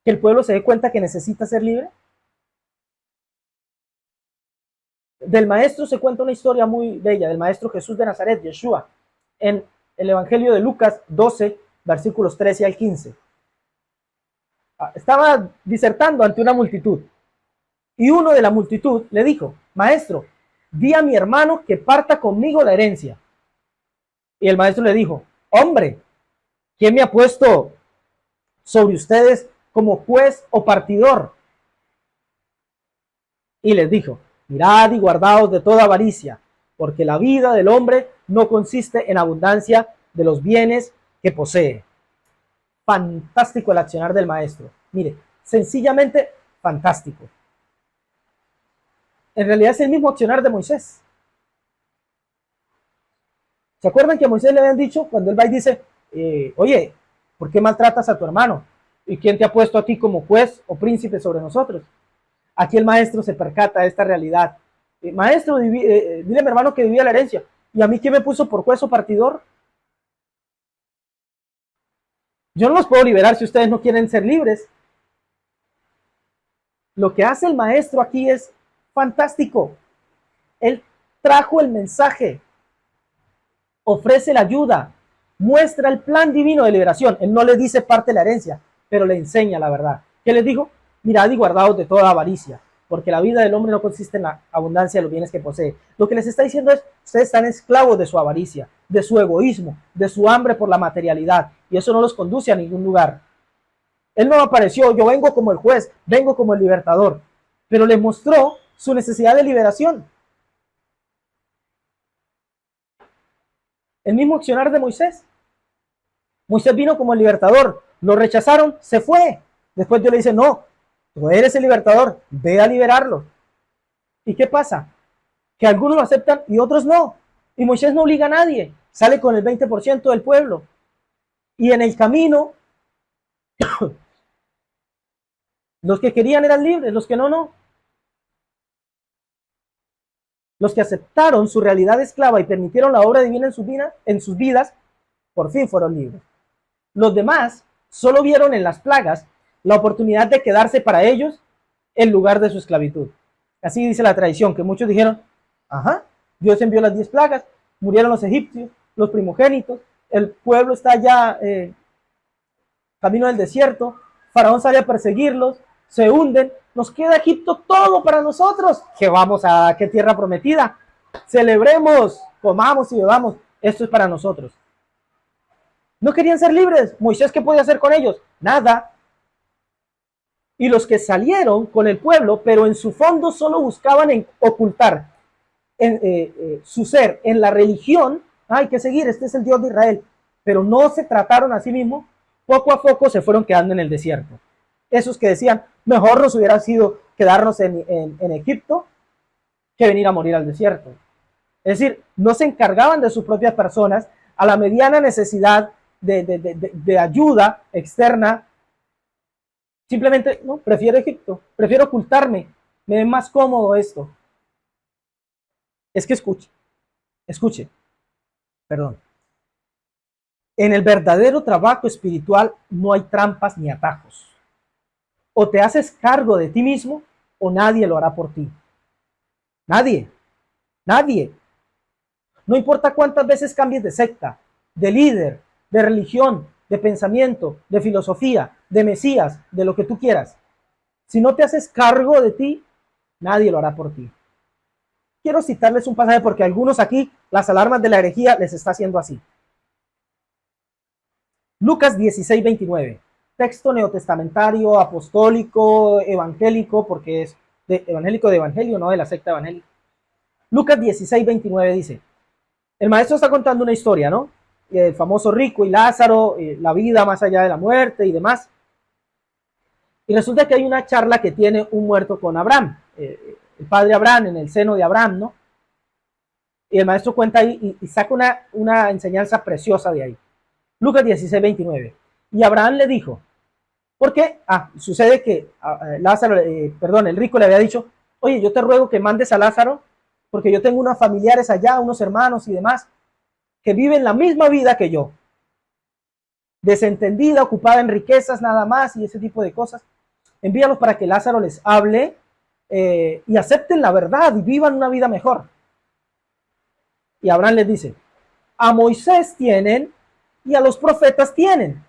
Que el pueblo se dé cuenta que necesita ser libre. Del maestro se cuenta una historia muy bella, del maestro Jesús de Nazaret, Yeshua, en el Evangelio de Lucas 12, versículos 13 al 15. Estaba disertando ante una multitud y uno de la multitud le dijo: maestro, di a mi hermano que parta conmigo la herencia. Y el maestro le dijo: hombre, ¿quién me ha puesto sobre ustedes como juez o partidor? Y les dijo: mirad y guardaos de toda avaricia, porque la vida del hombre no consiste en abundancia de los bienes que posee. Fantástico el accionar del maestro. Mire, sencillamente fantástico. En realidad es el mismo accionar de Moisés. ¿Se acuerdan que a Moisés le habían dicho cuando él va y dice: oye, ¿por qué maltratas a tu hermano? ¿Y quién te ha puesto a ti como juez o príncipe sobre nosotros? Aquí el maestro se percata de esta realidad. Maestro, dile a mi hermano que divida la herencia. ¿Y a mí quién me puso por juez o partidor? Yo no los puedo liberar si ustedes no quieren ser libres. Lo que hace el maestro aquí es fantástico. Él trajo el mensaje, ofrece la ayuda, muestra el plan divino de liberación. Él no le dice parte de la herencia, pero le enseña la verdad. ¿Qué les dijo? Mirad y guardaos de toda avaricia, porque la vida del hombre no consiste en la abundancia de los bienes que posee. Lo que les está diciendo es: ustedes están esclavos de su avaricia, de su egoísmo, de su hambre por la materialidad, y eso no los conduce a ningún lugar. Él no apareció: yo vengo como el juez, vengo como el libertador, pero les mostró su necesidad de liberación. El mismo accionar de Moisés. Moisés vino como el libertador, lo rechazaron, se fue. Después Dios le dice: no, tú eres el libertador, ve a liberarlo. ¿Y qué pasa? Que algunos lo aceptan y otros no. Y Moisés no obliga a nadie, sale con el 20% del pueblo. Y en el camino, los que querían eran libres, los que no, no. Los que aceptaron su realidad esclava y permitieron la obra divina en sus vidas, por fin fueron libres. Los demás solo vieron en las plagas la oportunidad de quedarse para ellos en lugar de su esclavitud. Así dice la tradición, que muchos dijeron: ajá, Dios envió las 10 plagas, murieron los egipcios, los primogénitos, el pueblo está ya camino del desierto, Faraón sale a perseguirlos, se hunden, nos queda Egipto todo para nosotros, que vamos a qué tierra prometida, celebremos, comamos y bebamos, esto es para nosotros. No querían ser libres. Moisés, ¿qué podía hacer con ellos? Nada. Y los que salieron con el pueblo, pero en su fondo solo buscaban ocultar su ser en la religión. Hay que seguir, este es el Dios de Israel. Pero no se trataron a sí mismos. Poco a poco se fueron quedando en el desierto. Esos que decían, mejor nos hubiera sido quedarnos en Egipto que venir a morir al desierto. Es decir, no se encargaban de sus propias personas. A la mediana necesidad de ayuda externa, simplemente, no, prefiero Egipto, prefiero ocultarme, me es más cómodo esto. Es que escuche, perdón. En el verdadero trabajo espiritual no hay trampas ni atajos. O te haces cargo de ti mismo o nadie lo hará por ti. Nadie. No importa cuántas veces cambies de secta, de líder, de religión, de pensamiento, de filosofía, de Mesías, de lo que tú quieras. Si no te haces cargo de ti, nadie lo hará por ti. Quiero citarles un pasaje porque a algunos aquí las alarmas de la herejía les está haciendo así. Lucas 16:29, texto neotestamentario, apostólico, evangélico, porque es evangélico de evangelio, no de la secta evangélica. Lucas 16:29 dice, el maestro está contando una historia, ¿no? El famoso rico y Lázaro, la vida más allá de la muerte y demás. Y resulta que hay una charla que tiene un muerto con Abraham, el padre Abraham en el seno de Abraham, ¿no? Y el maestro cuenta ahí y saca una enseñanza preciosa de ahí. Lucas 16:29. Y Abraham le dijo, ¿por qué? Sucede que Lázaro, el rico le había dicho, oye, yo te ruego que mandes a Lázaro, porque yo tengo unos familiares allá, unos hermanos y demás, que viven la misma vida que yo. Desentendida, ocupada en riquezas nada más y ese tipo de cosas. Envíalos para que Lázaro les hable y acepten la verdad y vivan una vida mejor. Y Abraham les dice, a Moisés tienen y a los profetas tienen.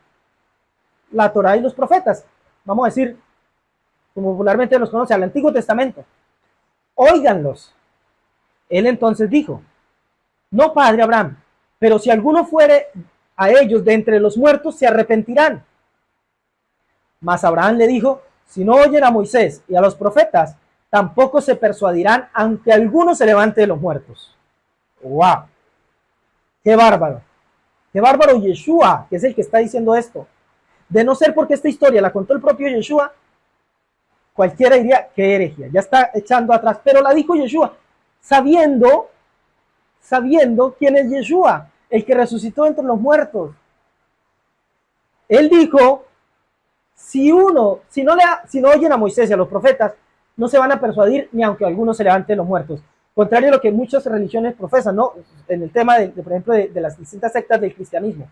La Torá y los profetas. Vamos a decir, como popularmente los conoce, al Antiguo Testamento. Óiganlos. Él entonces dijo, no, padre Abraham, pero si alguno fuere a ellos de entre los muertos, se arrepentirán. Mas Abraham le dijo, si no oyen a Moisés y a los profetas, tampoco se persuadirán, aunque alguno se levante de los muertos. ¡Wow! ¡Qué bárbaro! ¡Qué bárbaro Yeshua, que es el que está diciendo esto! De no ser porque esta historia la contó el propio Yeshua, cualquiera diría que herejía, ya está echando atrás, pero la dijo Yeshua, sabiendo quién es Yeshua, el que resucitó entre los muertos. Él dijo, si no oyen a Moisés y a los profetas, no se van a persuadir ni aunque algunos se levanten los muertos. Contrario a lo que muchas religiones profesan, ¿no? En el tema, por ejemplo, de las distintas sectas del cristianismo.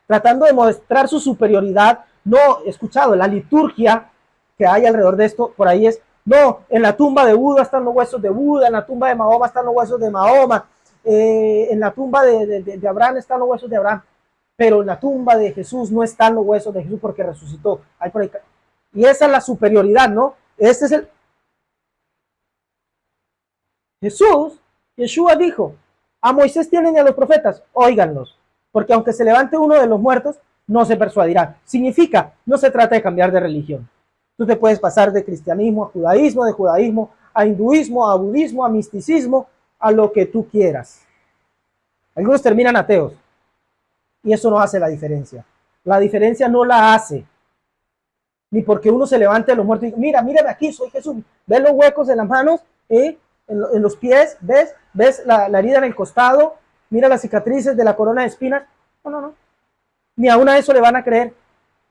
Tratando de mostrar su superioridad, no he escuchado la liturgia que hay alrededor de esto, por ahí es, no, en la tumba de Buda están los huesos de Buda, en la tumba de Mahoma están los huesos de Mahoma, en la tumba de Abraham están los huesos de Abraham, pero en la tumba de Jesús no están los huesos de Jesús porque resucitó. Hay por ahí. Y esa es la superioridad, ¿no? Este es el... Yeshua dijo, a Moisés tienen y a los profetas, óiganlos, porque aunque se levante uno de los muertos, no se persuadirá. Significa, no se trata de cambiar de religión. Tú te puedes pasar de cristianismo a judaísmo, de judaísmo a hinduismo, a budismo, a misticismo, a lo que tú quieras. Algunos terminan ateos y eso no hace la diferencia. La diferencia no la hace. Ni porque uno se levante de los muertos y diga, mira, mírame aquí, soy Jesús. ¿Ves los huecos en las manos? En los pies, ¿ves la herida en el costado? Mira las cicatrices de la corona de espinas. No. Ni aún a eso le van a creer.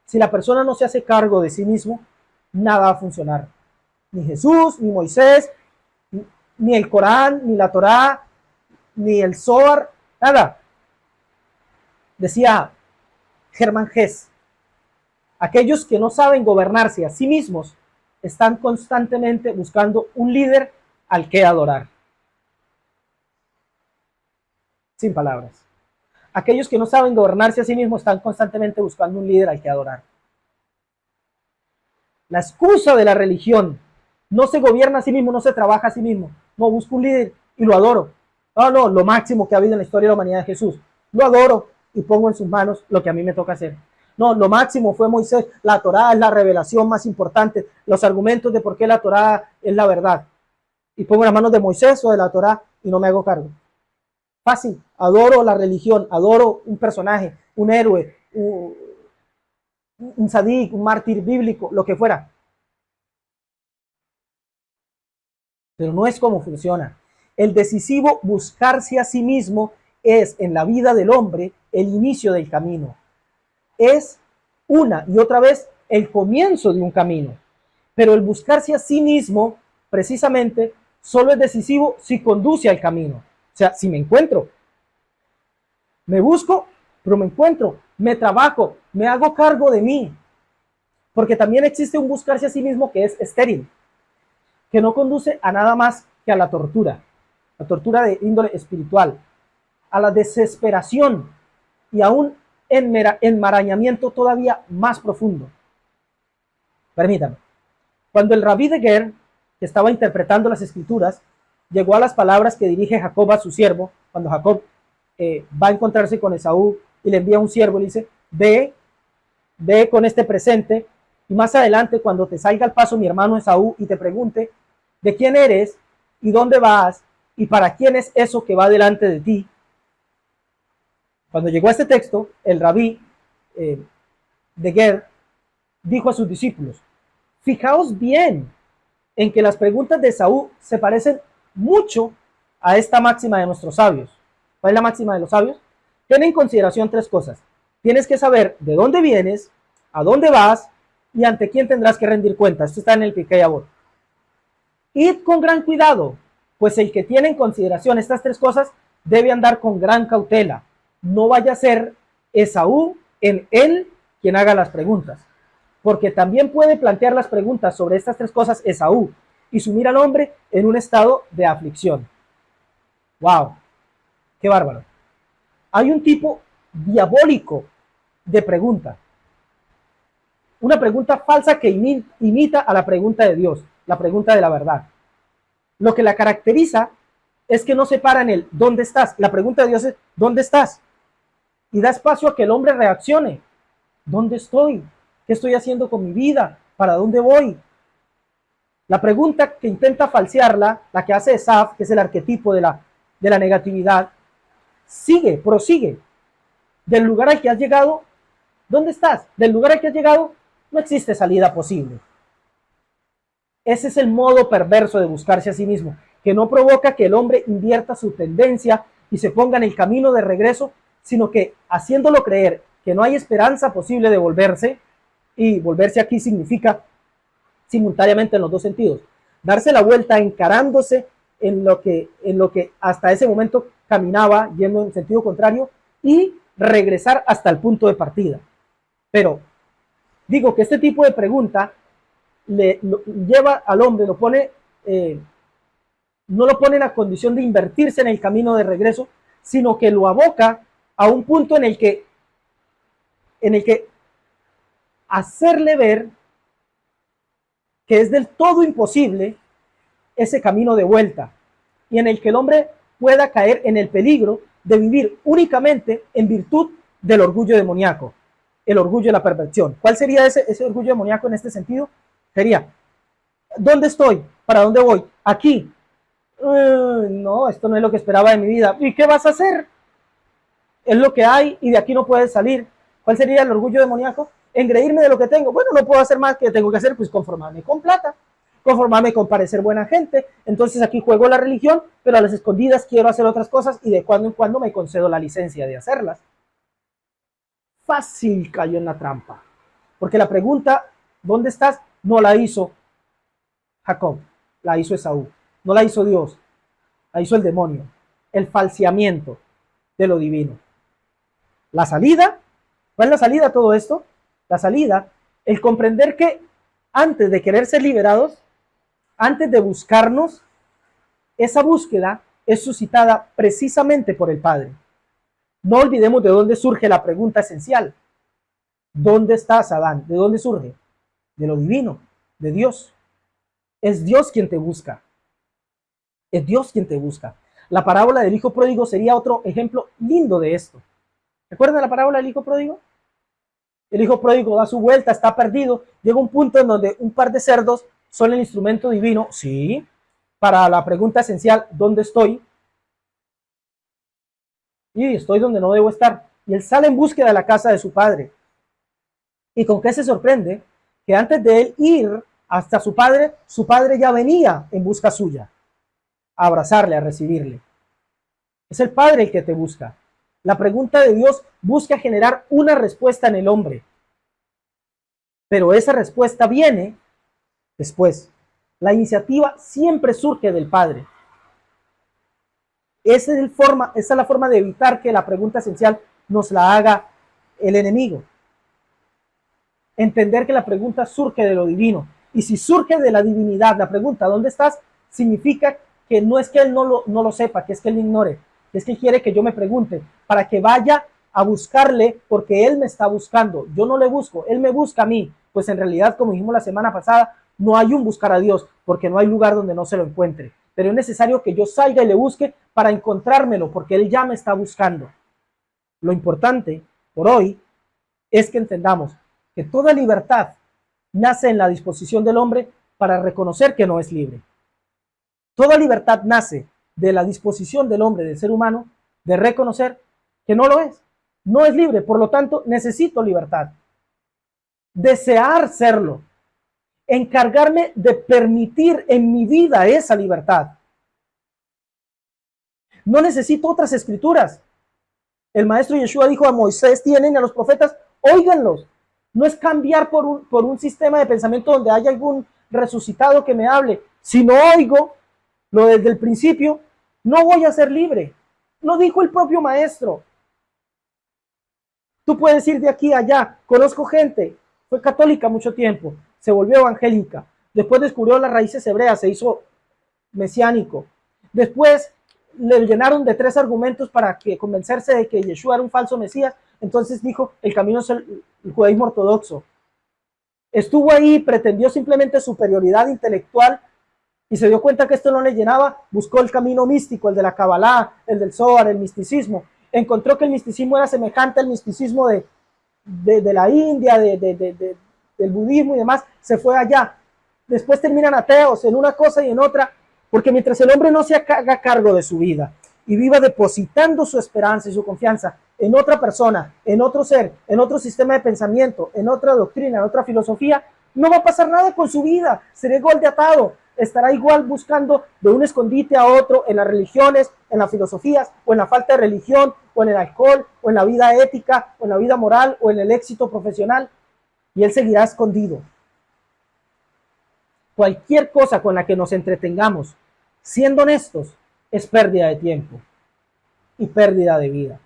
Si la persona no se hace cargo de sí mismo, nada va a funcionar. Ni Jesús, ni Moisés, ni el Corán, ni la Torá, ni el Zohar, nada. Decía Germán Hess, aquellos que no saben gobernarse a sí mismos están constantemente buscando un líder al que adorar. Sin palabras. Aquellos que no saben gobernarse a sí mismos están constantemente buscando un líder al que adorar. La excusa de la religión. No se gobierna a sí mismo, no se trabaja a sí mismo. No, busco un líder y lo adoro. No, lo máximo que ha habido en la historia de la humanidad es Jesús. Lo adoro y pongo en sus manos lo que a mí me toca hacer. No, lo máximo fue Moisés. La Torá es la revelación más importante. Los argumentos de por qué la Torá es la verdad. Y pongo en las manos de Moisés o de la Torá y no me hago cargo. Fácil. Adoro la religión, adoro un personaje, un héroe, un sadik, un mártir bíblico, lo que fuera. Pero no es como funciona. El decisivo buscarse a sí mismo es en la vida del hombre el inicio del camino. Es una y otra vez el comienzo de un camino. Pero el buscarse a sí mismo, precisamente, solo es decisivo si conduce al camino. O sea, si me encuentro, me busco, pero me encuentro, me trabajo, me hago cargo de mí. Porque también existe un buscarse a sí mismo que es estéril, que no conduce a nada más que a la tortura de índole espiritual, a la desesperación y a un enmarañamiento todavía más profundo. Permítame. Cuando el rabí de Ger, que estaba interpretando las escrituras, llegó a las palabras que dirige Jacob a su siervo, cuando Jacob va a encontrarse con Esaú y le envía un siervo y le dice, ve con este presente y más adelante cuando te salga al paso mi hermano Esaú y te pregunte de quién eres y dónde vas y para quién es eso que va delante de ti. Cuando llegó a este texto, el rabí de Ger dijo a sus discípulos, fijaos bien en que las preguntas de Esaú se parecen mucho a esta máxima de nuestros sabios. ¿Cuál es la máxima de los sabios? Ten en consideración tres cosas. Tienes que saber de dónde vienes, a dónde vas y ante quién tendrás que rendir cuentas. Esto está en el Pirkei Avot. Id con gran cuidado, pues el que tiene en consideración estas tres cosas debe andar con gran cautela. No vaya a ser Esaú en él quien haga las preguntas, porque también puede plantear las preguntas sobre estas tres cosas Esaú y sumir al hombre en un estado de aflicción. ¡Wow! ¡Qué bárbaro! Hay un tipo diabólico de pregunta. Una pregunta falsa que imita a la pregunta de Dios, la pregunta de la verdad. Lo que la caracteriza es que no se para en el ¿dónde estás? La pregunta de Dios es ¿dónde estás? Y da espacio a que el hombre reaccione. ¿Dónde estoy? ¿Qué estoy haciendo con mi vida? ¿Para dónde voy? La pregunta que intenta falsearla, la que hace Esaf, que es el arquetipo de la negatividad, prosigue. Del lugar al que has llegado, ¿dónde estás? Del lugar al que has llegado, no existe salida posible. Ese es el modo perverso de buscarse a sí mismo, que no provoca que el hombre invierta su tendencia y se ponga en el camino de regreso, sino que haciéndolo creer que no hay esperanza posible de volverse, y volverse aquí significa simultáneamente en los dos sentidos, darse la vuelta encarándose en lo que hasta ese momento caminaba yendo en sentido contrario y regresar hasta el punto de partida. Pero digo que este tipo de pregunta lo lleva al hombre, no lo pone en la condición de invertirse en el camino de regreso, sino que lo aboca a un punto en el que hacerle ver que es del todo imposible ese camino de vuelta y en el que el hombre pueda caer en el peligro de vivir únicamente en virtud del orgullo demoníaco, el orgullo de la perversión. ¿Cuál sería ese orgullo demoníaco en este sentido? Sería, ¿dónde estoy? ¿Para dónde voy? Aquí. No, esto no es lo que esperaba de mi vida. ¿Y qué vas a hacer? Es lo que hay y de aquí no puedes salir. ¿Cuál sería el orgullo demoníaco? Engreírme de lo que tengo. Bueno, no puedo hacer más que tengo que hacer, pues conformarme con plata, conformarme con parecer buena gente. Entonces aquí juego la religión, pero a las escondidas quiero hacer otras cosas y de cuando en cuando me concedo la licencia de hacerlas. Fácil cayó en la trampa. Porque la pregunta, ¿dónde estás? No la hizo Jacob, la hizo Esaú. No la hizo Dios, la hizo el demonio. El falseamiento de lo divino. La salida, ¿cuál es la salida a todo esto? La salida, el comprender que antes de querer ser liberados, antes de buscarnos, esa búsqueda es suscitada precisamente por el Padre. No olvidemos de dónde surge la pregunta esencial. ¿Dónde estás, Adán? ¿De dónde surge? De lo divino. de Dios. Es Dios quien te busca. Es Dios quien te busca. La parábola del hijo pródigo sería otro ejemplo lindo de esto. ¿Recuerdan la parábola del hijo pródigo? El hijo pródigo da su vuelta, está perdido. Llega un punto en donde un par de cerdos son el instrumento divino. Sí, para la pregunta esencial, ¿dónde estoy? Y estoy donde no debo estar. Y él sale en búsqueda de la casa de su padre. ¿Y con qué se sorprende? Que antes de él ir hasta su padre ya venía en busca suya, a abrazarle, a recibirle. Es el Padre el que te busca. La pregunta de Dios busca generar una respuesta en el hombre. Pero esa respuesta viene después. La iniciativa siempre surge del Padre. Esa es la forma de evitar que la pregunta esencial nos la haga el enemigo. Entender que la pregunta surge de lo divino. Y si surge de la divinidad, la pregunta ¿dónde estás? Significa que no es que él no lo sepa, que es que él lo ignore, que es que quiere que yo me pregunte, para que vaya a buscarle, porque él me está buscando. Yo no le busco, él me busca a mí. Pues en realidad, como dijimos la semana pasada, no hay un buscar a Dios, porque no hay lugar donde no se lo encuentre. Pero es necesario que yo salga y le busque para encontrármelo, porque él ya me está buscando. Lo importante por hoy es que entendamos que toda libertad nace en la disposición del hombre para reconocer que no es libre. Toda libertad nace de la disposición del hombre, del ser humano, de reconocer que no lo es. No es libre, por lo tanto, necesito libertad. Desear serlo. Encargarme de permitir en mi vida esa libertad. No necesito otras escrituras. El maestro Yeshua dijo a Moisés, tienen a los profetas, óiganlos. No es cambiar por un sistema de pensamiento donde haya algún resucitado que me hable. Si no oigo lo desde el principio, no voy a ser libre. Lo dijo el propio maestro. Tú puedes ir de aquí a allá. Conozco gente, fue católica mucho tiempo, se volvió evangélica, después descubrió las raíces hebreas, se hizo mesiánico. Después le llenaron de 3 argumentos para convencerse de que Yeshua era un falso Mesías. Entonces dijo, el camino es el judaísmo ortodoxo. Estuvo ahí, pretendió simplemente superioridad intelectual y se dio cuenta que esto no le llenaba. Buscó el camino místico, el de la Kabbalah, el del Zohar, el misticismo. Encontró que el misticismo era semejante al misticismo de la India, del budismo y demás. Se fue allá. Después terminan ateos en una cosa y en otra, porque mientras el hombre no se haga cargo de su vida y viva depositando su esperanza y su confianza en otra persona, en otro ser, en otro sistema de pensamiento, en otra doctrina, en otra filosofía, no va a pasar nada con su vida, será igual de atado, estará igual buscando de un escondite a otro en las religiones, en las filosofías, o en la falta de religión, o en el alcohol, o en la vida ética, o en la vida moral, o en el éxito profesional, y él seguirá escondido. Cualquier cosa con la que nos entretengamos, siendo honestos, es pérdida de tiempo y pérdida de vida.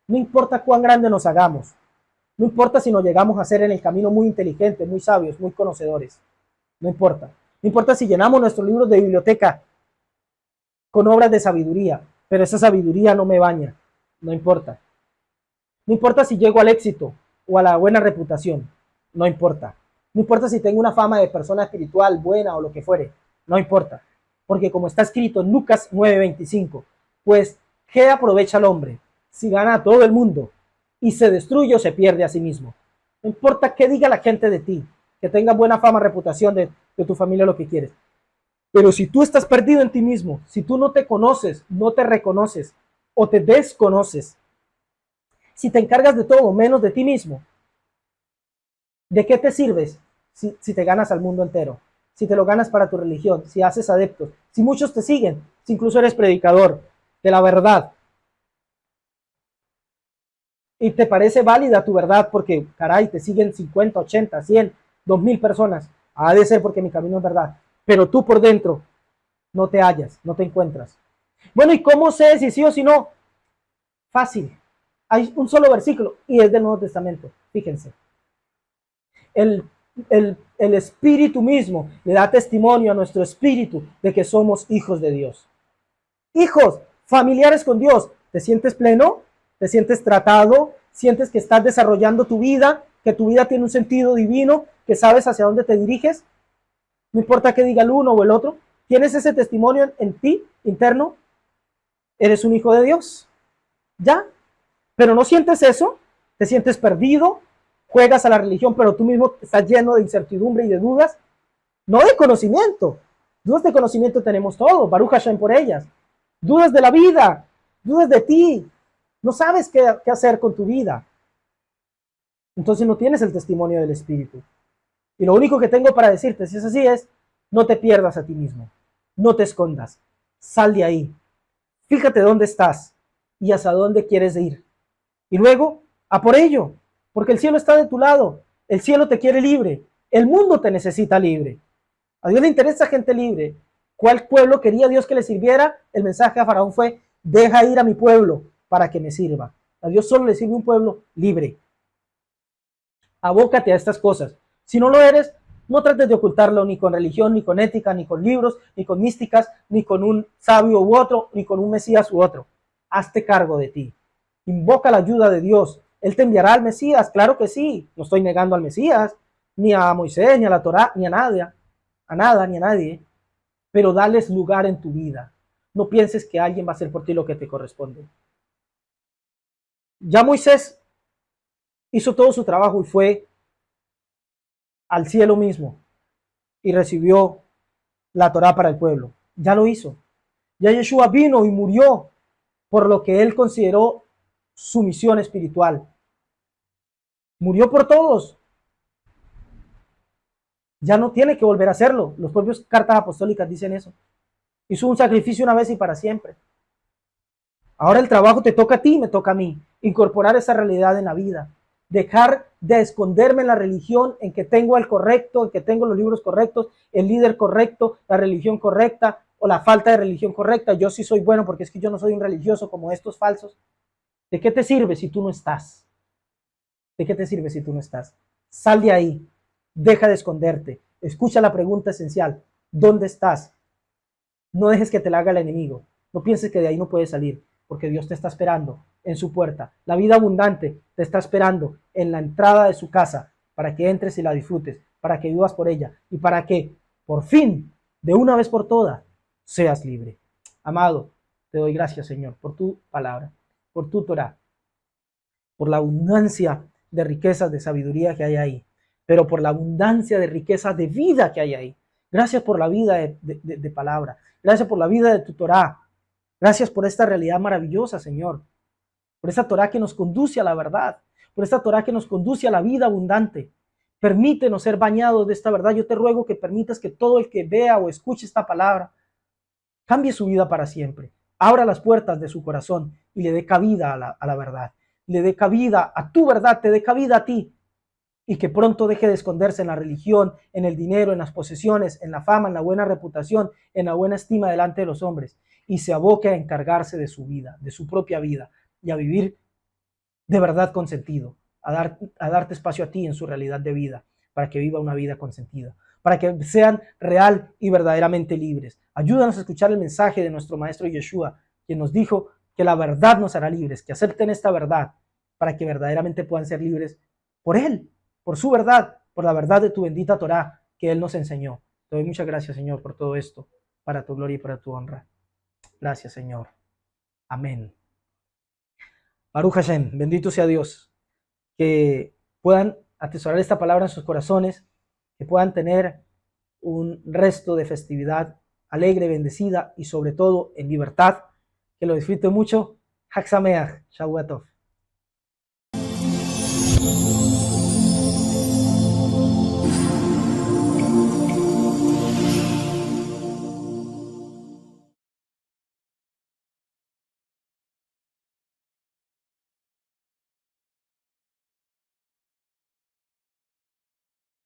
No importa cuán grande nos hagamos, no importa si nos llegamos a ser en el camino muy inteligentes, muy sabios, muy conocedores, no importa. No importa si llenamos nuestros libros de biblioteca con obras de sabiduría, pero esa sabiduría no me baña, no importa. No importa si llego al éxito o a la buena reputación, no importa. No importa si tengo una fama de persona espiritual buena o lo que fuere, no importa. Porque como está escrito en Lucas 9:25, pues ¿qué aprovecha el hombre si gana a todo el mundo y se destruye o se pierde a sí mismo? No importa qué diga la gente de ti, que tenga buena fama, reputación de tu familia, lo que quieres. Pero si tú estás perdido en ti mismo, si tú no te conoces, no te reconoces o te desconoces, si te encargas de todo menos de ti mismo, ¿de qué te sirves si te ganas al mundo entero? Si te lo ganas para tu religión, si haces adeptos, si muchos te siguen, si incluso eres predicador de la verdad y te parece válida tu verdad porque, caray, te siguen 50, 80, 100, 2000 personas, ha de ser porque mi camino es verdad, pero tú por dentro no te hallas, no te encuentras. Bueno, ¿y cómo sé si sí o si no? Fácil, hay un solo versículo y es del Nuevo Testamento, fíjense. El espíritu mismo le da testimonio a nuestro espíritu de que somos hijos de Dios. Hijos, familiares con Dios. ¿Te sientes pleno? ¿Te sientes tratado? ¿Sientes que estás desarrollando tu vida? ¿Que tu vida tiene un sentido divino? ¿Que sabes hacia dónde te diriges? No importa qué diga el uno o el otro. Tienes ese testimonio en ti, interno. Eres un hijo de Dios. Ya. Pero no sientes eso. Te sientes perdido. Juegas a la religión, pero tú mismo estás lleno de incertidumbre y de dudas. No de conocimiento. Dudas de conocimiento tenemos todos. Baruch Hashem por ellas. Dudas de la vida. Dudas de ti. No sabes qué hacer con tu vida. Entonces no tienes el testimonio del Espíritu. Y lo único que tengo para decirte, si es así, es no te pierdas a ti mismo. No te escondas. Sal de ahí. Fíjate dónde estás y hacia dónde quieres ir. Y luego, a por ello. Porque el cielo está de tu lado. El cielo te quiere libre. El mundo te necesita libre. A Dios le interesa gente libre. ¿Cuál pueblo quería Dios que le sirviera? El mensaje a Faraón fue, deja ir a mi pueblo para que me sirva. A Dios solo le sirve un pueblo libre. Abócate a estas cosas. Si no lo eres, no trates de ocultarlo ni con religión, ni con ética, ni con libros, ni con místicas, ni con un sabio u otro, ni con un Mesías u otro. Hazte cargo de ti. Invoca la ayuda de Dios. Él te enviará al Mesías, claro que sí. No estoy negando al Mesías, ni a Moisés, ni a la Torá, ni a nada, ni a nadie. Pero dales lugar en tu vida. No pienses que alguien va a hacer por ti lo que te corresponde. Ya Moisés hizo todo su trabajo y fue al cielo mismo y recibió la Torá para el pueblo. Ya lo hizo. Ya Yeshua vino y murió por lo que él consideró su misión espiritual. Murió por todos. Ya no tiene que volver a hacerlo. Los propios cartas apostólicas dicen eso. Hizo un sacrificio una vez y para siempre. Ahora el trabajo te toca a ti, me toca a mí. Incorporar esa realidad en la vida. Dejar de esconderme en la religión, en que tengo el correcto, en que tengo los libros correctos, el líder correcto, la religión correcta o la falta de religión correcta. Yo sí soy bueno porque es que yo no soy un religioso como estos falsos. ¿De qué te sirve si tú no estás? ¿De qué te sirve si tú no estás? Sal de ahí. Deja de esconderte. Escucha la pregunta esencial. ¿Dónde estás? No dejes que te la haga el enemigo. No pienses que de ahí no puedes salir, porque Dios te está esperando en su puerta. La vida abundante te está esperando en la entrada de su casa para que entres y la disfrutes, para que vivas por ella y para que, por fin, de una vez por todas, seas libre. Amado, te doy gracias, Señor, por tu palabra, por tu Torah, por la abundancia de riquezas de sabiduría que hay ahí, pero por la abundancia de riquezas de vida que hay ahí. Gracias por la vida de palabra. Gracias por la vida de tu Torah. Gracias por esta realidad maravillosa, Señor. Por esta Torah que nos conduce a la verdad. Por esta Torah que nos conduce a la vida abundante. Permítenos ser bañados de esta verdad. Yo te ruego que permitas que todo el que vea o escuche esta palabra cambie su vida para siempre. Abra las puertas de su corazón y le dé cabida a la verdad. Le dé cabida a tu verdad, te dé cabida a ti. Y que pronto deje de esconderse en la religión, en el dinero, en las posesiones, en la fama, en la buena reputación, en la buena estima delante de los hombres, y se aboque a encargarse de su vida, de su propia vida, y a vivir de verdad con sentido, a darte espacio a ti en su realidad de vida, para que viva una vida con sentido, para que sean real y verdaderamente libres. Ayúdanos a escuchar el mensaje de nuestro Maestro Yeshua, quien nos dijo que la verdad nos hará libres, que acepten esta verdad, para que verdaderamente puedan ser libres por Él, por su verdad, por la verdad de tu bendita Torah que Él nos enseñó. Te doy muchas gracias, Señor, por todo esto, para tu gloria y para tu honra. Gracias, Señor. Amén. Baruch Hashem, bendito sea Dios, que puedan atesorar esta palabra en sus corazones, que puedan tener un resto de festividad alegre, bendecida y sobre todo en libertad, que lo disfruten mucho. Hag Sameach, Shavuot Tov.